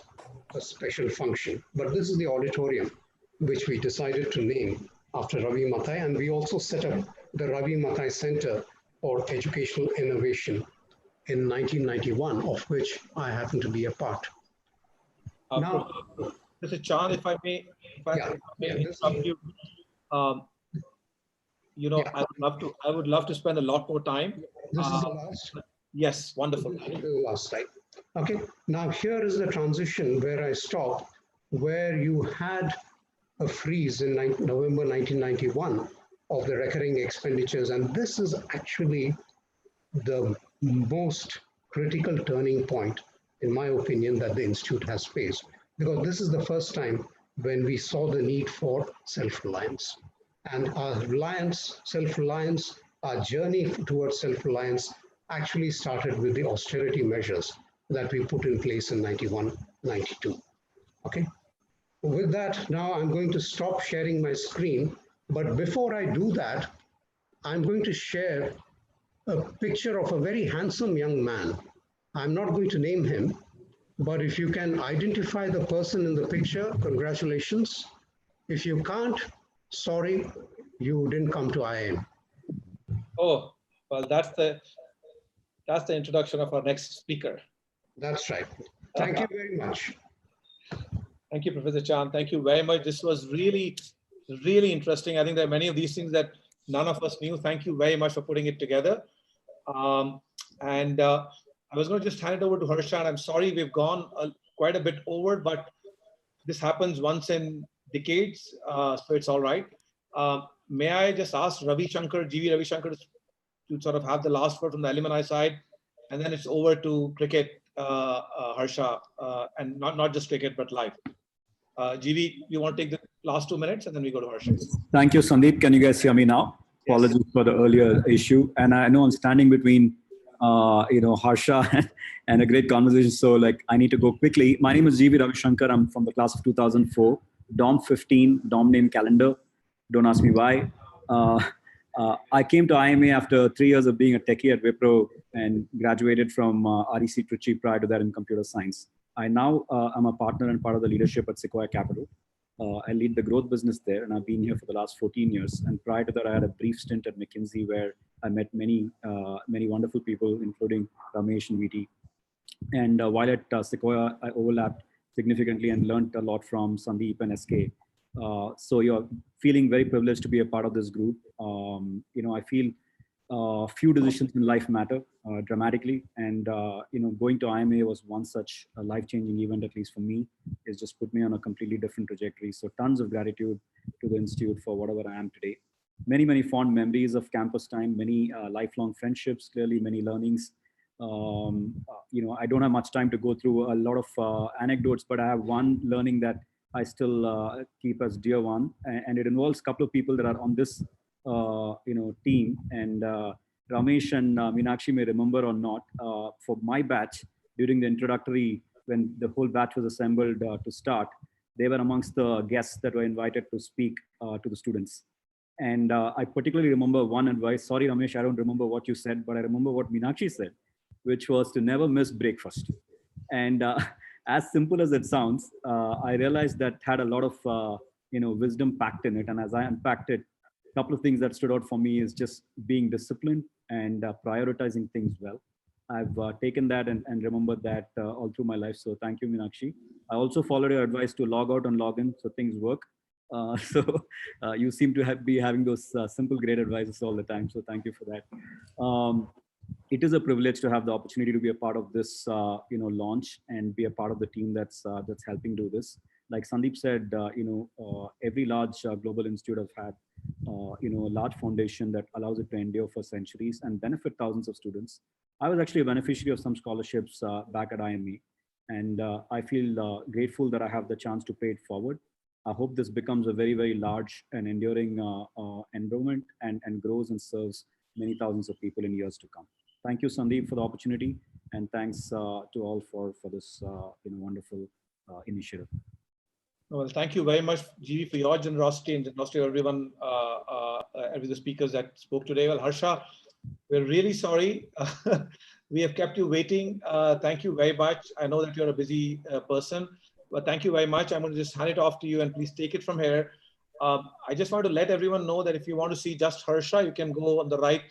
a special function. But this is the auditorium which we decided to name after Ravi Mathai, and we also set up the Ravi Mathai Center for Educational Innovation in 1991, of which I happen to be a part. Now, Mr. Chand, if I may interrupt you, I would love to spend a lot more time. This is the last? Yes, wonderful. The last slide. Okay, now here is the transition where I stopped, where you had a freeze in November 1991 of the recurring expenditures, and this is actually the most critical turning point, in my opinion, that the Institute has faced, because this is the first time when we saw the need for self-reliance. And our reliance, self-reliance, our journey towards self-reliance actually started with the austerity measures that we put in place in 91, 92. Okay. With that, now I'm going to stop sharing my screen. But before I do that, I'm going to share a picture of a very handsome young man. I'm not going to name him, but if you can identify the person in the picture, congratulations. If you can't, sorry, you didn't come to IIM. Oh, well, that's the introduction of our next speaker. That's right. Thank you very much. Thank you, Professor Chand. Thank you very much. This was really, really interesting. I think there are many of these things that none of us knew. Thank you very much for putting it together. I was going to just hand it over to Harsha. I'm sorry we've gone quite a bit over, but this happens once in decades, so it's all right. May I just ask Ravi Shankar, GV Ravi Shankar, to sort of have the last word from the alumni side, and then it's over to cricket, Harsha, and not just cricket, but life. GV, you want to take the last 2 minutes, and then we go to Harsha. Thank you, Sandeep. Can you guys hear me now? Yes. Apologies for the earlier issue. And I know I'm standing between, Harsha and a great conversation. So I need to go quickly. My name is GV Ravi Shankar. I'm from the class of 2004, Dom 15, Dom name calendar. Don't ask me why. I came to IIMA after 3 years of being a techie at Wipro and graduated from REC Trichy prior to that in computer science. I now am a partner and part of the leadership at Sequoia Capital. I lead the growth business there, and I've been here for the last 14 years. And prior to that, I had a brief stint at McKinsey where I met many wonderful people, including Ramesh and VT. And while at Sequoia, I overlapped significantly and learned a lot from Sandeep and SK. So you're feeling very privileged to be a part of this group. I feel few decisions in life matter dramatically, and going to IIMA was one such a life-changing event, at least for me. It's just put me on a completely different trajectory. So tons of gratitude to the Institute for whatever I am today. Many fond memories of campus time, many lifelong friendships, clearly many learnings. I don't have much time to go through a lot of anecdotes, but I have one learning that I still keep as dear one, and it involves a couple of people that are on this team, and Ramesh and Meenakshi may remember or not. For my batch, during the introductory, when the whole batch was assembled to start, they were amongst the guests that were invited to speak to the students. And I particularly remember one advice. Sorry, Ramesh, I don't remember what you said, but I remember what Meenakshi said, which was to never miss breakfast. And as simple as it sounds, I realized that had a lot of wisdom packed in it. And as I unpacked it, a couple of things that stood out for me is just being disciplined and prioritizing things well. I've taken that and remembered that all through my life. So thank you, Meenakshi. I also followed your advice to log out and log in so things work. So you seem to be having those simple, great advices all the time. So thank you for that. It is a privilege to have the opportunity to be a part of this, launch and be a part of the team that's helping do this. Like Sandeep said, every large global institute have had, a large foundation that allows it to endure for centuries and benefit thousands of students. I was actually a beneficiary of some scholarships back at IIME, And I feel grateful that I have the chance to pay it forward. I hope this becomes a very, very large and enduring endowment and grows and serves many thousands of people in years to come. Thank you, Sandeep, for the opportunity, and thanks to all for this wonderful initiative. Well, thank you very much, GV, for your generosity and generosity of everyone, every the speakers that spoke today. Well, Harsha, we're really sorry. We have kept you waiting. Thank you very much. I know that you're a busy person, but thank you very much. I'm going to just hand it off to you and please take it from here. I just want to let everyone know that if you want to see just Harsha, you can go on the right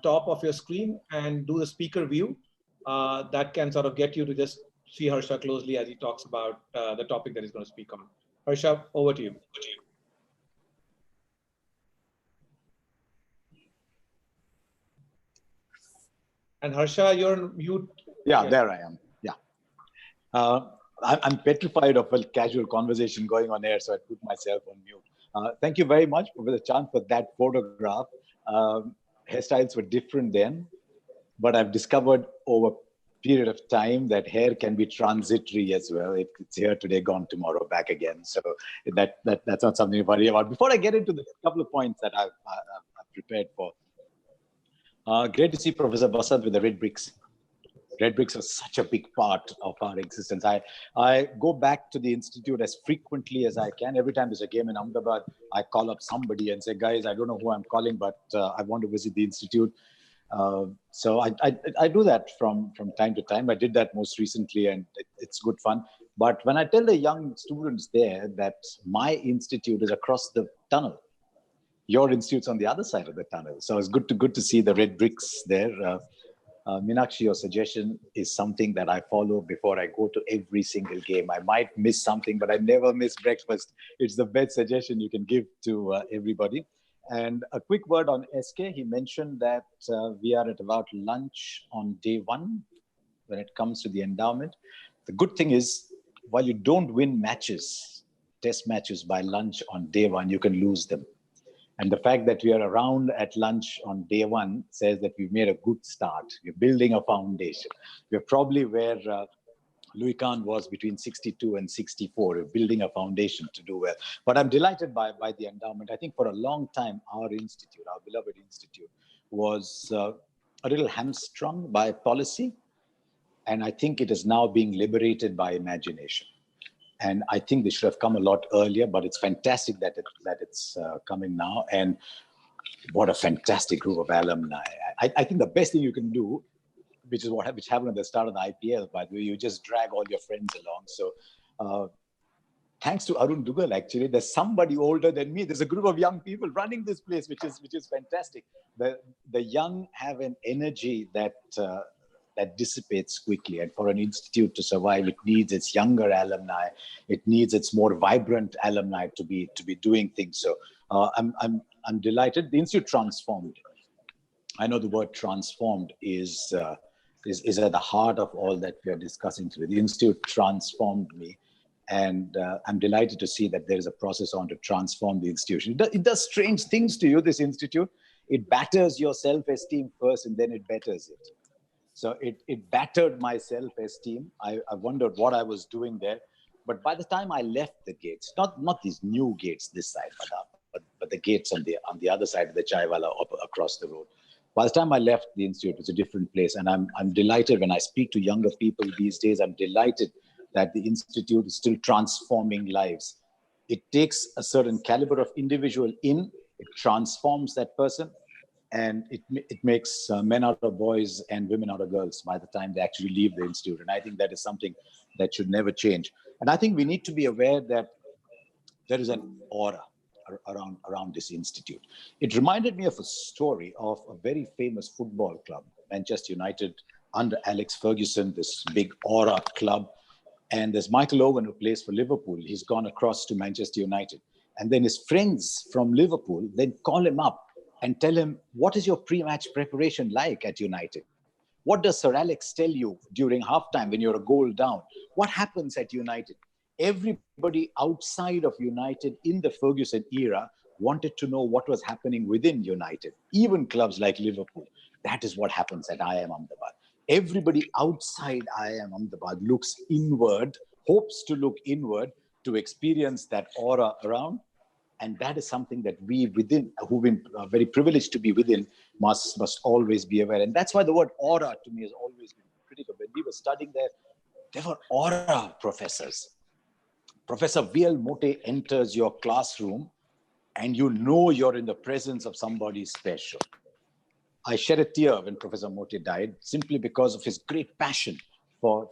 top of your screen and do the speaker view. That can sort of get you to just see Harsha closely as he talks about the topic that he's going to speak on. Harsha, over to you. And Harsha, you're mute. Yeah, yes. There I am. Yeah. I'm petrified of a casual conversation going on air, so I put myself on mute. Thank you very much for the chance for that photograph. Hairstyles were different then, but I've discovered over a period of time that hair can be transitory as well. It's here today, gone tomorrow, back again. So that's not something to worry about. Before I get into the couple of points that I've prepared for, great to see Professor Basant with the red bricks. Red bricks are such a big part of our existence. I go back to the Institute as frequently as I can. Every time there's a game in Ahmedabad, I call up somebody and say, guys, I don't know who I'm calling, but I want to visit the Institute. So I do that from time to time. I did that most recently, and it's good fun. But when I tell the young students there that my institute is across the tunnel, your institute's on the other side of the tunnel. So it's good to see the red bricks there. Meenakshi, your suggestion is something that I follow before I go to every single game. I might miss something, but I never miss breakfast. It's the best suggestion you can give to everybody. And a quick word on SK. He mentioned that we are at about lunch on day one when it comes to the endowment. The good thing is, while you don't win matches, test matches by lunch on day one, you can lose them. And the fact that we are around at lunch on day one says that we've made a good start. We're building a foundation. We're probably where Louie Khan was between 62 and 64. We're building a foundation to do well. But I'm delighted by the endowment. I think for a long time, our institute, our beloved institute, was a little hamstrung by policy. And I think it is now being liberated by imagination. And I think they should have come a lot earlier, but it's fantastic that it's coming now. And what a fantastic group of alumni. I think the best thing you can do, which happened at the start of the IPL, by the way, you just drag all your friends along. So thanks to Arun Dugal, actually, there's somebody older than me. There's a group of young people running this place, which is fantastic. The young have an energy that dissipates quickly. And for an institute to survive, it needs its younger alumni. It needs its more vibrant alumni to be doing things. So I'm delighted. The institute transformed. I know the word transformed is at the heart of all that we are discussing today. The institute transformed me. And I'm delighted to see that there is a process on to transform the institution. It does strange things to you, this institute. It batters your self-esteem first, and then it betters it. So it battered my self-esteem. I wondered what I was doing there. But by the time I left the gates, not these new gates this side, but the gates on the other side of the Chaiwala across the road. By the time I left the institute, it was a different place. And I'm delighted when I speak to younger people these days, I'm delighted that the institute is still transforming lives. It takes a certain caliber of individual in, it transforms that person, and it makes men out of boys and women out of girls by the time they actually leave the institute. And I think that is something that should never change. And I think we need to be aware that there is an aura around this institute. It reminded me of a story of a very famous football club, Manchester United, under Alex Ferguson, this big aura club. And there's Michael Owen, who plays for Liverpool. He's gone across to Manchester United. And then his friends from Liverpool then call him up and tell him, what is your pre-match preparation like at United? What does Sir Alex tell you during halftime when you're a goal down? What happens at United? Everybody outside of United in the Ferguson era wanted to know what was happening within United, even clubs like Liverpool. That is what happens at IIM Ahmedabad. Everybody outside IIM Ahmedabad looks inward, hopes to look inward to experience that aura around. And that is something that we within, who've been very privileged to be within, must always be aware. And that's why the word aura to me has always been critical. When we were studying there were aura professors. Professor VL Mote enters your classroom and you know you're in the presence of somebody special. I shed a tear when Professor Mote died simply because of his great passion for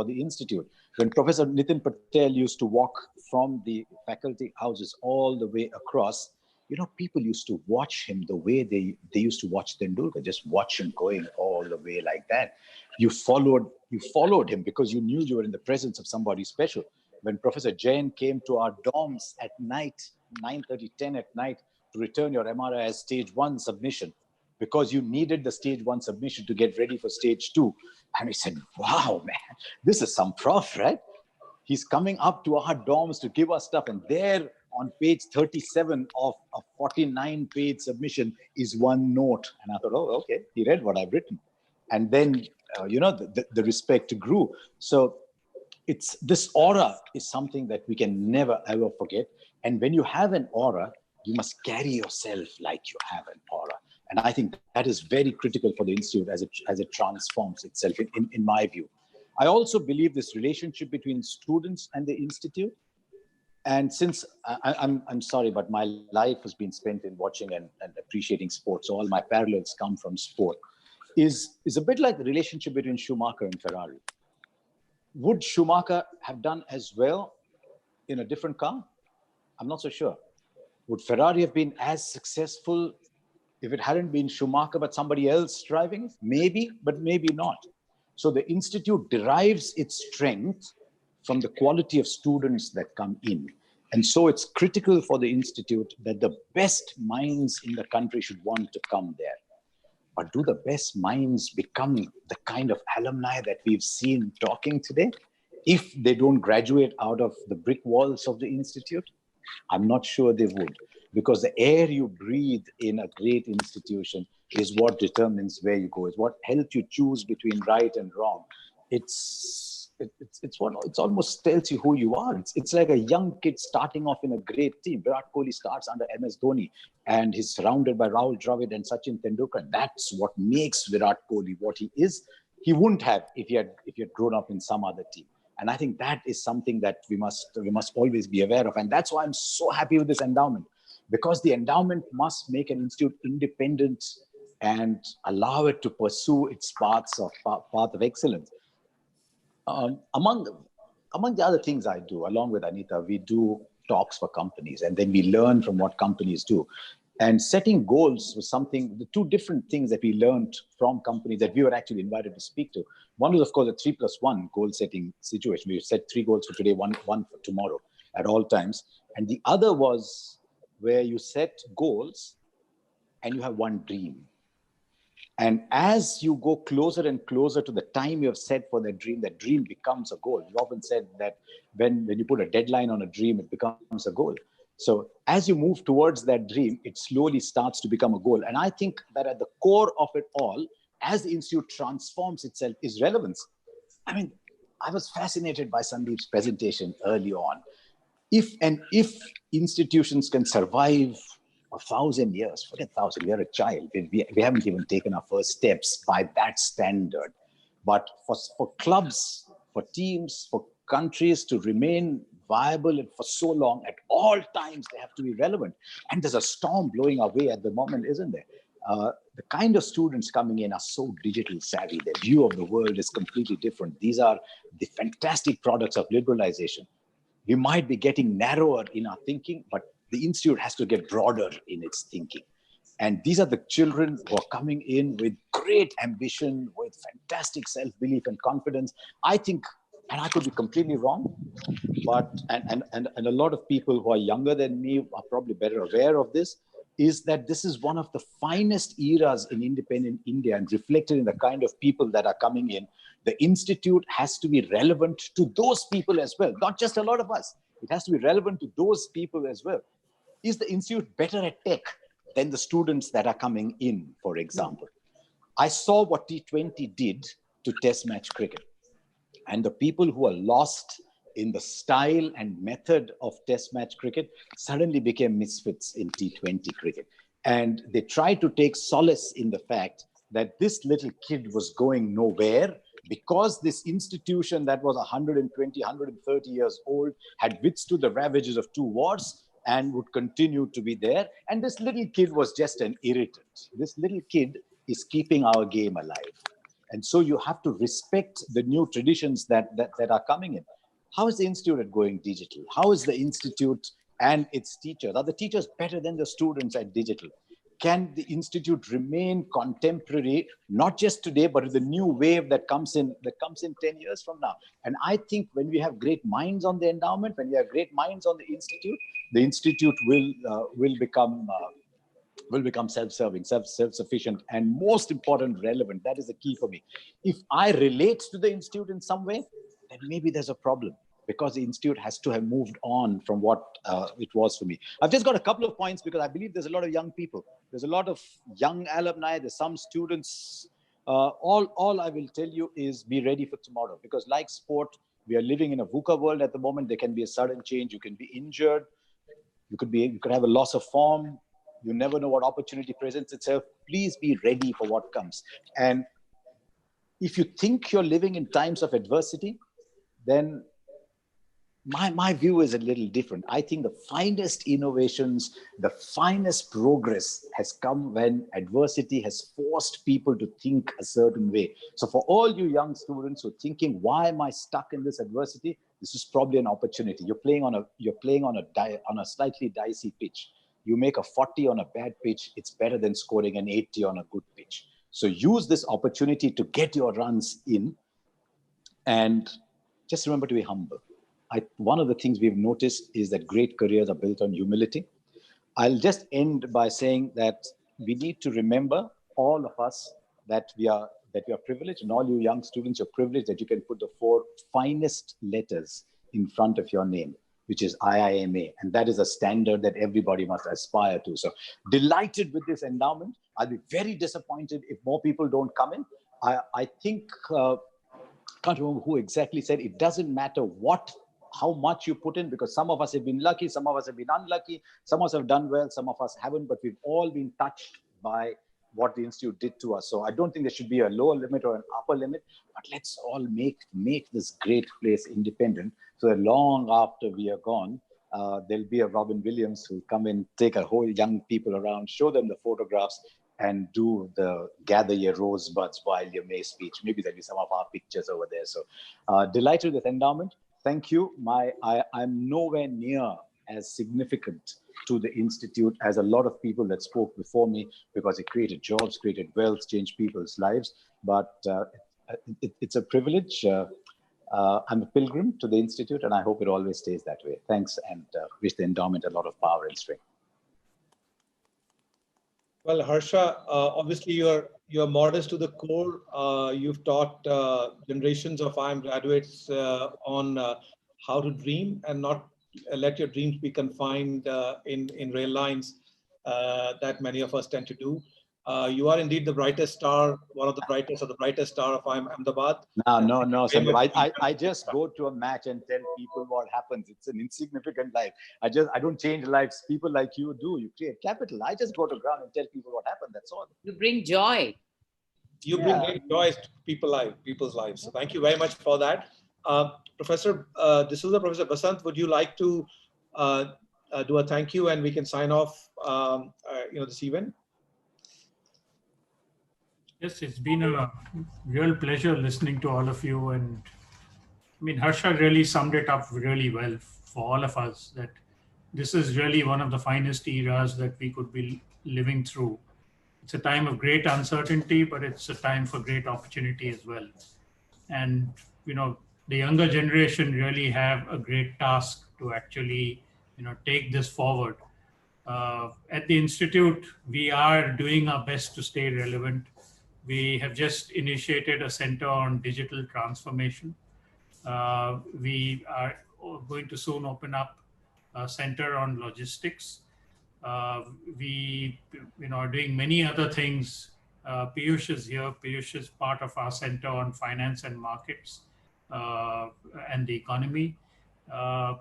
the Institute. When Professor Nitin Patel used to walk from the faculty houses all the way across, you know, people used to watch him the way they used to watch Tendulkar, just watch him going all the way like that. You followed him because you knew you were in the presence of somebody special. When Professor Jain came to our dorms at night, 9:30, 10 at night, to return your MRI as stage 1 submission, because you needed the stage 1 submission to get ready for stage 2. And we said, wow, man, this is some prof, right? He's coming up to our dorms to give us stuff. And there on page 37 of a 49-page submission is one note. And I thought, oh, okay, he read what I've written. And then, you know, the respect grew. So this aura is something that we can never, ever forget. And when you have an aura, you must carry yourself like you have an aura. And I think that is very critical for the Institute as it transforms itself, in my view. I also believe this relationship between students and the Institute. And since I'm sorry, but my life has been spent in watching and appreciating sports, so all my parallels come from sport, is a bit like the relationship between Schumacher and Ferrari. Would Schumacher have done as well in a different car? I'm not so sure. Would Ferrari have been as successful if it hadn't been Schumacher, but somebody else driving it? Maybe, but maybe not. So the Institute derives its strength from the quality of students that come in. And so it's critical for the Institute that the best minds in the country should want to come there. But do the best minds become the kind of alumni that we've seen talking today if they don't graduate out of the brick walls of the Institute? I'm not sure they would, because the air you breathe in a great institution is what determines where you go, is what helps you choose between right and wrong. It's almost tells you who you are. It's like a young kid starting off in a great team. Virat Kohli starts under MS Dhoni and he's surrounded by Rahul Dravid and Sachin Tendulkar. That's what makes Virat Kohli what he is. He wouldn't have if he had grown up in some other team. And I think that is something that we must always be aware of. And that's why I'm so happy with this endowment, because the endowment must make an institute independent and allow it to pursue its path of excellence. Among the other things I do, along with Anita, we do talks for companies, and then we learn from what companies do. And setting goals was something, the two different things that we learned from companies that we were actually invited to speak to. One was, of course, a 3+1 goal setting situation. We set 3 goals for today, one for tomorrow at all times. And the other was where you set goals and you have one dream. And as you go closer and closer to the time you have set for that dream becomes a goal. You often said that when you put a deadline on a dream, it becomes a goal. So as you move towards that dream, it slowly starts to become a goal. And I think that at the core of it all, as the Institute transforms itself, is relevance. I mean, I was fascinated by Sandeep's presentation early on. If institutions can survive 1,000 years, forget 1,000, we are a child. We haven't even taken our first steps by that standard. But for clubs, for teams, for countries to remain viable for so long, at all times, they have to be relevant. And there's a storm blowing our way at the moment, isn't there? The kind of students coming in are so digital savvy. Their view of the world is completely different. These are the fantastic products of liberalization. We might be getting narrower in our thinking, but the Institute has to get broader in its thinking. And these are the children who are coming in with great ambition, with fantastic self-belief and confidence. I think, and I could be completely wrong, but and a lot of people who are younger than me are probably better aware of this, is that this is one of the finest eras in independent India, and reflected in the kind of people that are coming in. The Institute has to be relevant to those people as well, not just a lot of us. It has to be relevant to those people as well. Is the Institute better at tech than the students that are coming in, for example? I saw what T20 did to test match cricket. And the people who are lost in the style and method of test match cricket suddenly became misfits in T20 cricket. And they tried to take solace in the fact that this little kid was going nowhere because this institution that was 120, 130 years old had withstood the ravages of 2 wars and would continue to be there. And this little kid was just an irritant. This little kid is keeping our game alive. And so you have to respect the new traditions that are coming in. How is the institute going digital? How is the institute and its teachers? Are the teachers better than the students at digital? Can the institute remain contemporary, not just today, but with the new wave that comes in 10 years from now? And I think when we have great minds on the endowment, when we have great minds on the institute will become self-serving, self-sufficient, and most important, relevant. That is the key for me. If I relate to the institute in some way, then maybe there's a problem, because the institute has to have moved on from what it was for me. I've just got a couple of points because I believe there's a lot of young people. There's a lot of young alumni. There's some students. All I will tell you is be ready for tomorrow, because like sport, we are living in a VUCA world at the moment. There can be a sudden change. You can be injured. You could have a loss of form. You never know what opportunity presents itself. Please be ready for what comes. And if you think you're living in times of adversity, then my view is a little different. I think the finest innovations, the finest progress has come when adversity has forced people to think a certain way. So for all you young students who are thinking, why am I stuck in this adversity? This is probably an opportunity. You're playing on a slightly dicey pitch. You make a 40 on a bad pitch, it's better than scoring an 80 on a good pitch. So use this opportunity to get your runs in, and just remember to be humble. One of the things we've noticed is that great careers are built on humility. I'll just end by saying that we need to remember, all of us, that we are privileged, and all you young students, you're privileged that you can put the 4 finest letters in front of your name, which is IIMA. And that is a standard that everybody must aspire to. So delighted with this endowment. I'll be very disappointed if more people don't come in. I think, can't remember who exactly said, it doesn't matter how much you put in, because some of us have been lucky, some of us have been unlucky, some of us have done well, some of us haven't, but we've all been touched by what the institute did to us. So I don't think there should be a lower limit or an upper limit, but let's all make this great place independent, so that long after we are gone, there'll be a Robin Williams who'll come in, take a whole young people around, show them the photographs, and do the gather your rosebuds while you may speech. Maybe there'll be some of our pictures over there. So delighted with endowment. Thank you. I'm nowhere near as significant to the institute as a lot of people that spoke before me, because it created jobs, created wealth, changed people's lives. But it's a privilege. I'm a pilgrim to the institute, and I hope it always stays that way. Thanks, and wish the endowment a lot of power and strength. Well, Harsha, obviously you're modest to the core. You've taught generations of IIM graduates on how to dream and not let your dreams be confined in rail lines that many of us tend to do. You are indeed the brightest star, one of the brightest, or the brightest star of IIM Ahmedabad. No, Sandeep. I just go to a match and tell people what happens. It's an insignificant life. I don't change lives. People like you do. You create capital. I just go to ground and tell people what happened. That's all. You bring joy. You bring great joy to people's lives. So thank you very much for that. Professor D'Souza, Professor Basant, would you like to do a thank you, and we can sign off this event? Yes, it's been a real pleasure listening to all of you. And I mean, Harsha really summed it up really well for all of us, that this is really one of the finest eras that we could be living through. It's a time of great uncertainty, but it's a time for great opportunity as well. And, the younger generation really have a great task to actually, take this forward. At the Institute, we are doing our best to stay relevant. We have just initiated a center on digital transformation. We are going to soon open up a center on logistics. We are doing many other things Piyush is here. Piyush is part of our Center on Finance and Markets and the Economy. I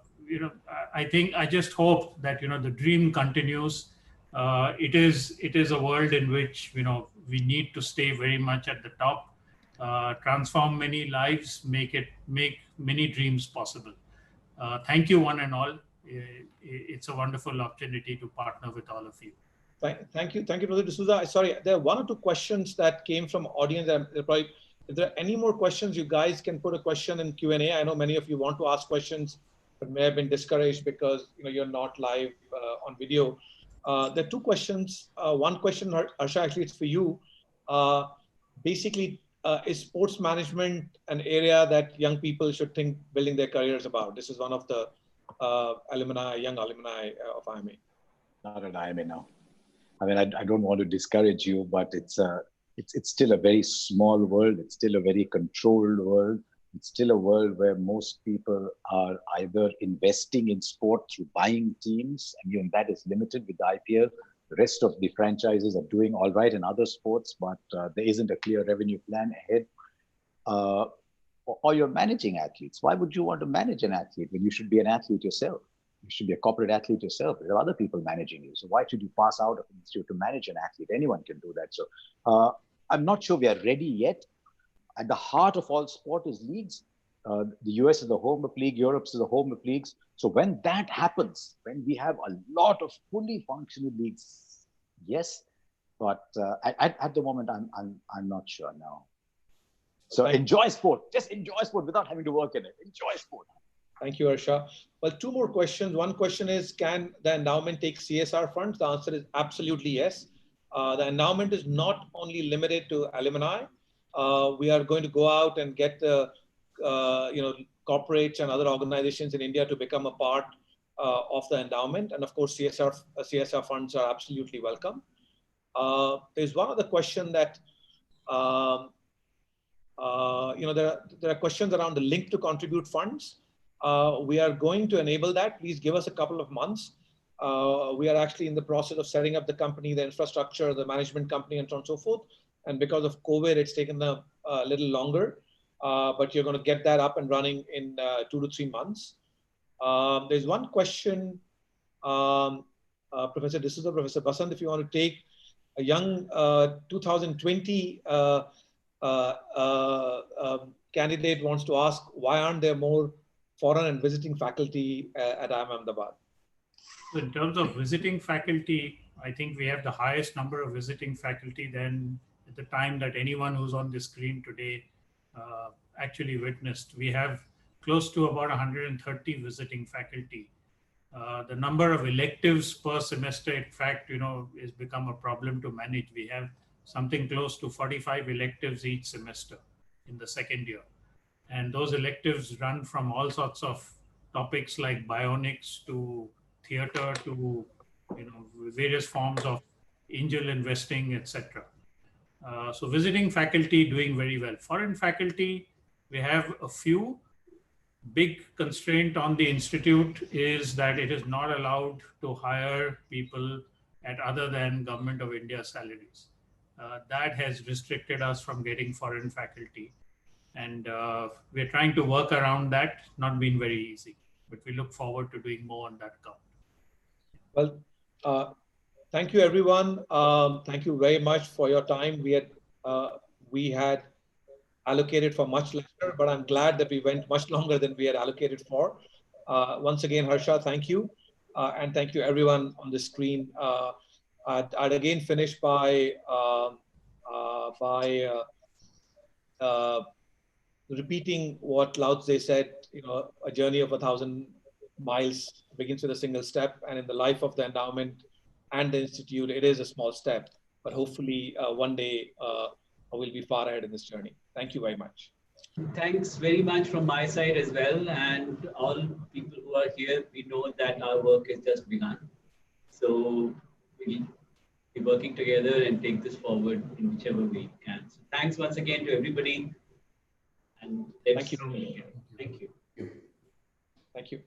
just hope that the dream continues. It is a world in which we need to stay very much at the top, transform many lives, make many dreams possible. Thank you, one and all. It's a wonderful opportunity to partner with all of you. Thank you, Professor D'Souza. Sorry, there are one or two questions that came from audience. If there are any more questions, you guys can put a question in Q&A. I know many of you want to ask questions, but may have been discouraged because you're not live on video. There are two questions. One question, Harsha, actually it's for you. Basically, is sports management an area that young people should think building their careers about? This is one of the young alumni of IIMA. Not at IIMA now. I mean, I don't want to discourage you, but it's still a very small world. It's still a very controlled world. It's still a world where most people are either investing in sport through buying teams, and even that is limited with the IPL. The rest of the franchises are doing all right in other sports, but there isn't a clear revenue plan ahead. Or you're managing athletes. Why would you want to manage an athlete when you should be an athlete yourself? You should be a corporate athlete yourself. There are other people managing you. So why should you pass out of an institute to manage an athlete? Anyone can do that. So I'm not sure we are ready yet. At the heart of all sport is leagues. The US is the home of league, Europe is the home of leagues. So when that happens, when we have a lot of fully functional leagues, yes, but at the moment, I'm not sure now. So enjoy sport. Just enjoy sport without having to work in it. Enjoy sport. Thank you, Harsha. Well, two more questions. One question is, can the endowment take CSR funds? The answer is absolutely yes. The endowment is not only limited to alumni. We are going to go out and get the corporates and other organizations in India to become a part of the endowment. And of course, CSR funds are absolutely welcome. There's one other question that, there are questions around the link to contribute funds. We are going to enable that. Please give us a couple of months. We are actually in the process of setting up the company, the infrastructure, the management company, and so on and so forth. And because of COVID, it's taken a little longer, but you're going to get that up and running in 2 to 3 months. There's one question, Professor D'Souza, Professor Basant, if you want to take a young 2020 candidate wants to ask, why aren't there more foreign and visiting faculty at IIM Ahmedabad? In terms of visiting faculty, I think we have the highest number of visiting faculty than at the time that anyone who's on the screen today actually witnessed. We have close to about 130 visiting faculty. The number of electives per semester, in fact, has become a problem to manage. We have something close to 45 electives each semester in the second year. And those electives run from all sorts of topics like bionics to theater to various forms of angel investing, etc. So visiting faculty doing very well. Foreign faculty, we have a few. Big constraint on the institute is that it is not allowed to hire people at other than Government of India salaries. That has restricted us from getting foreign faculty. And we're trying to work around that, not been very easy, but we look forward to doing more on that count. Well, thank you, everyone. Thank you very much for your time. We had allocated for much lesser, but I'm glad that we went much longer than we had allocated for. Once again, Harsha, thank you. And thank you, everyone on the screen. I'd again finish by repeating what Lao Tse said, a journey of 1,000 miles begins with a single step, and in the life of the endowment and the institute, it is a small step, but hopefully one day we'll be far ahead in this journey. Thank you very much. Thanks very much from my side as well, and all people who are here, we know that our work has just begun. So we'll be working together and take this forward in whichever way we can. So thanks once again to everybody. And thank you. Thank you. Thank you.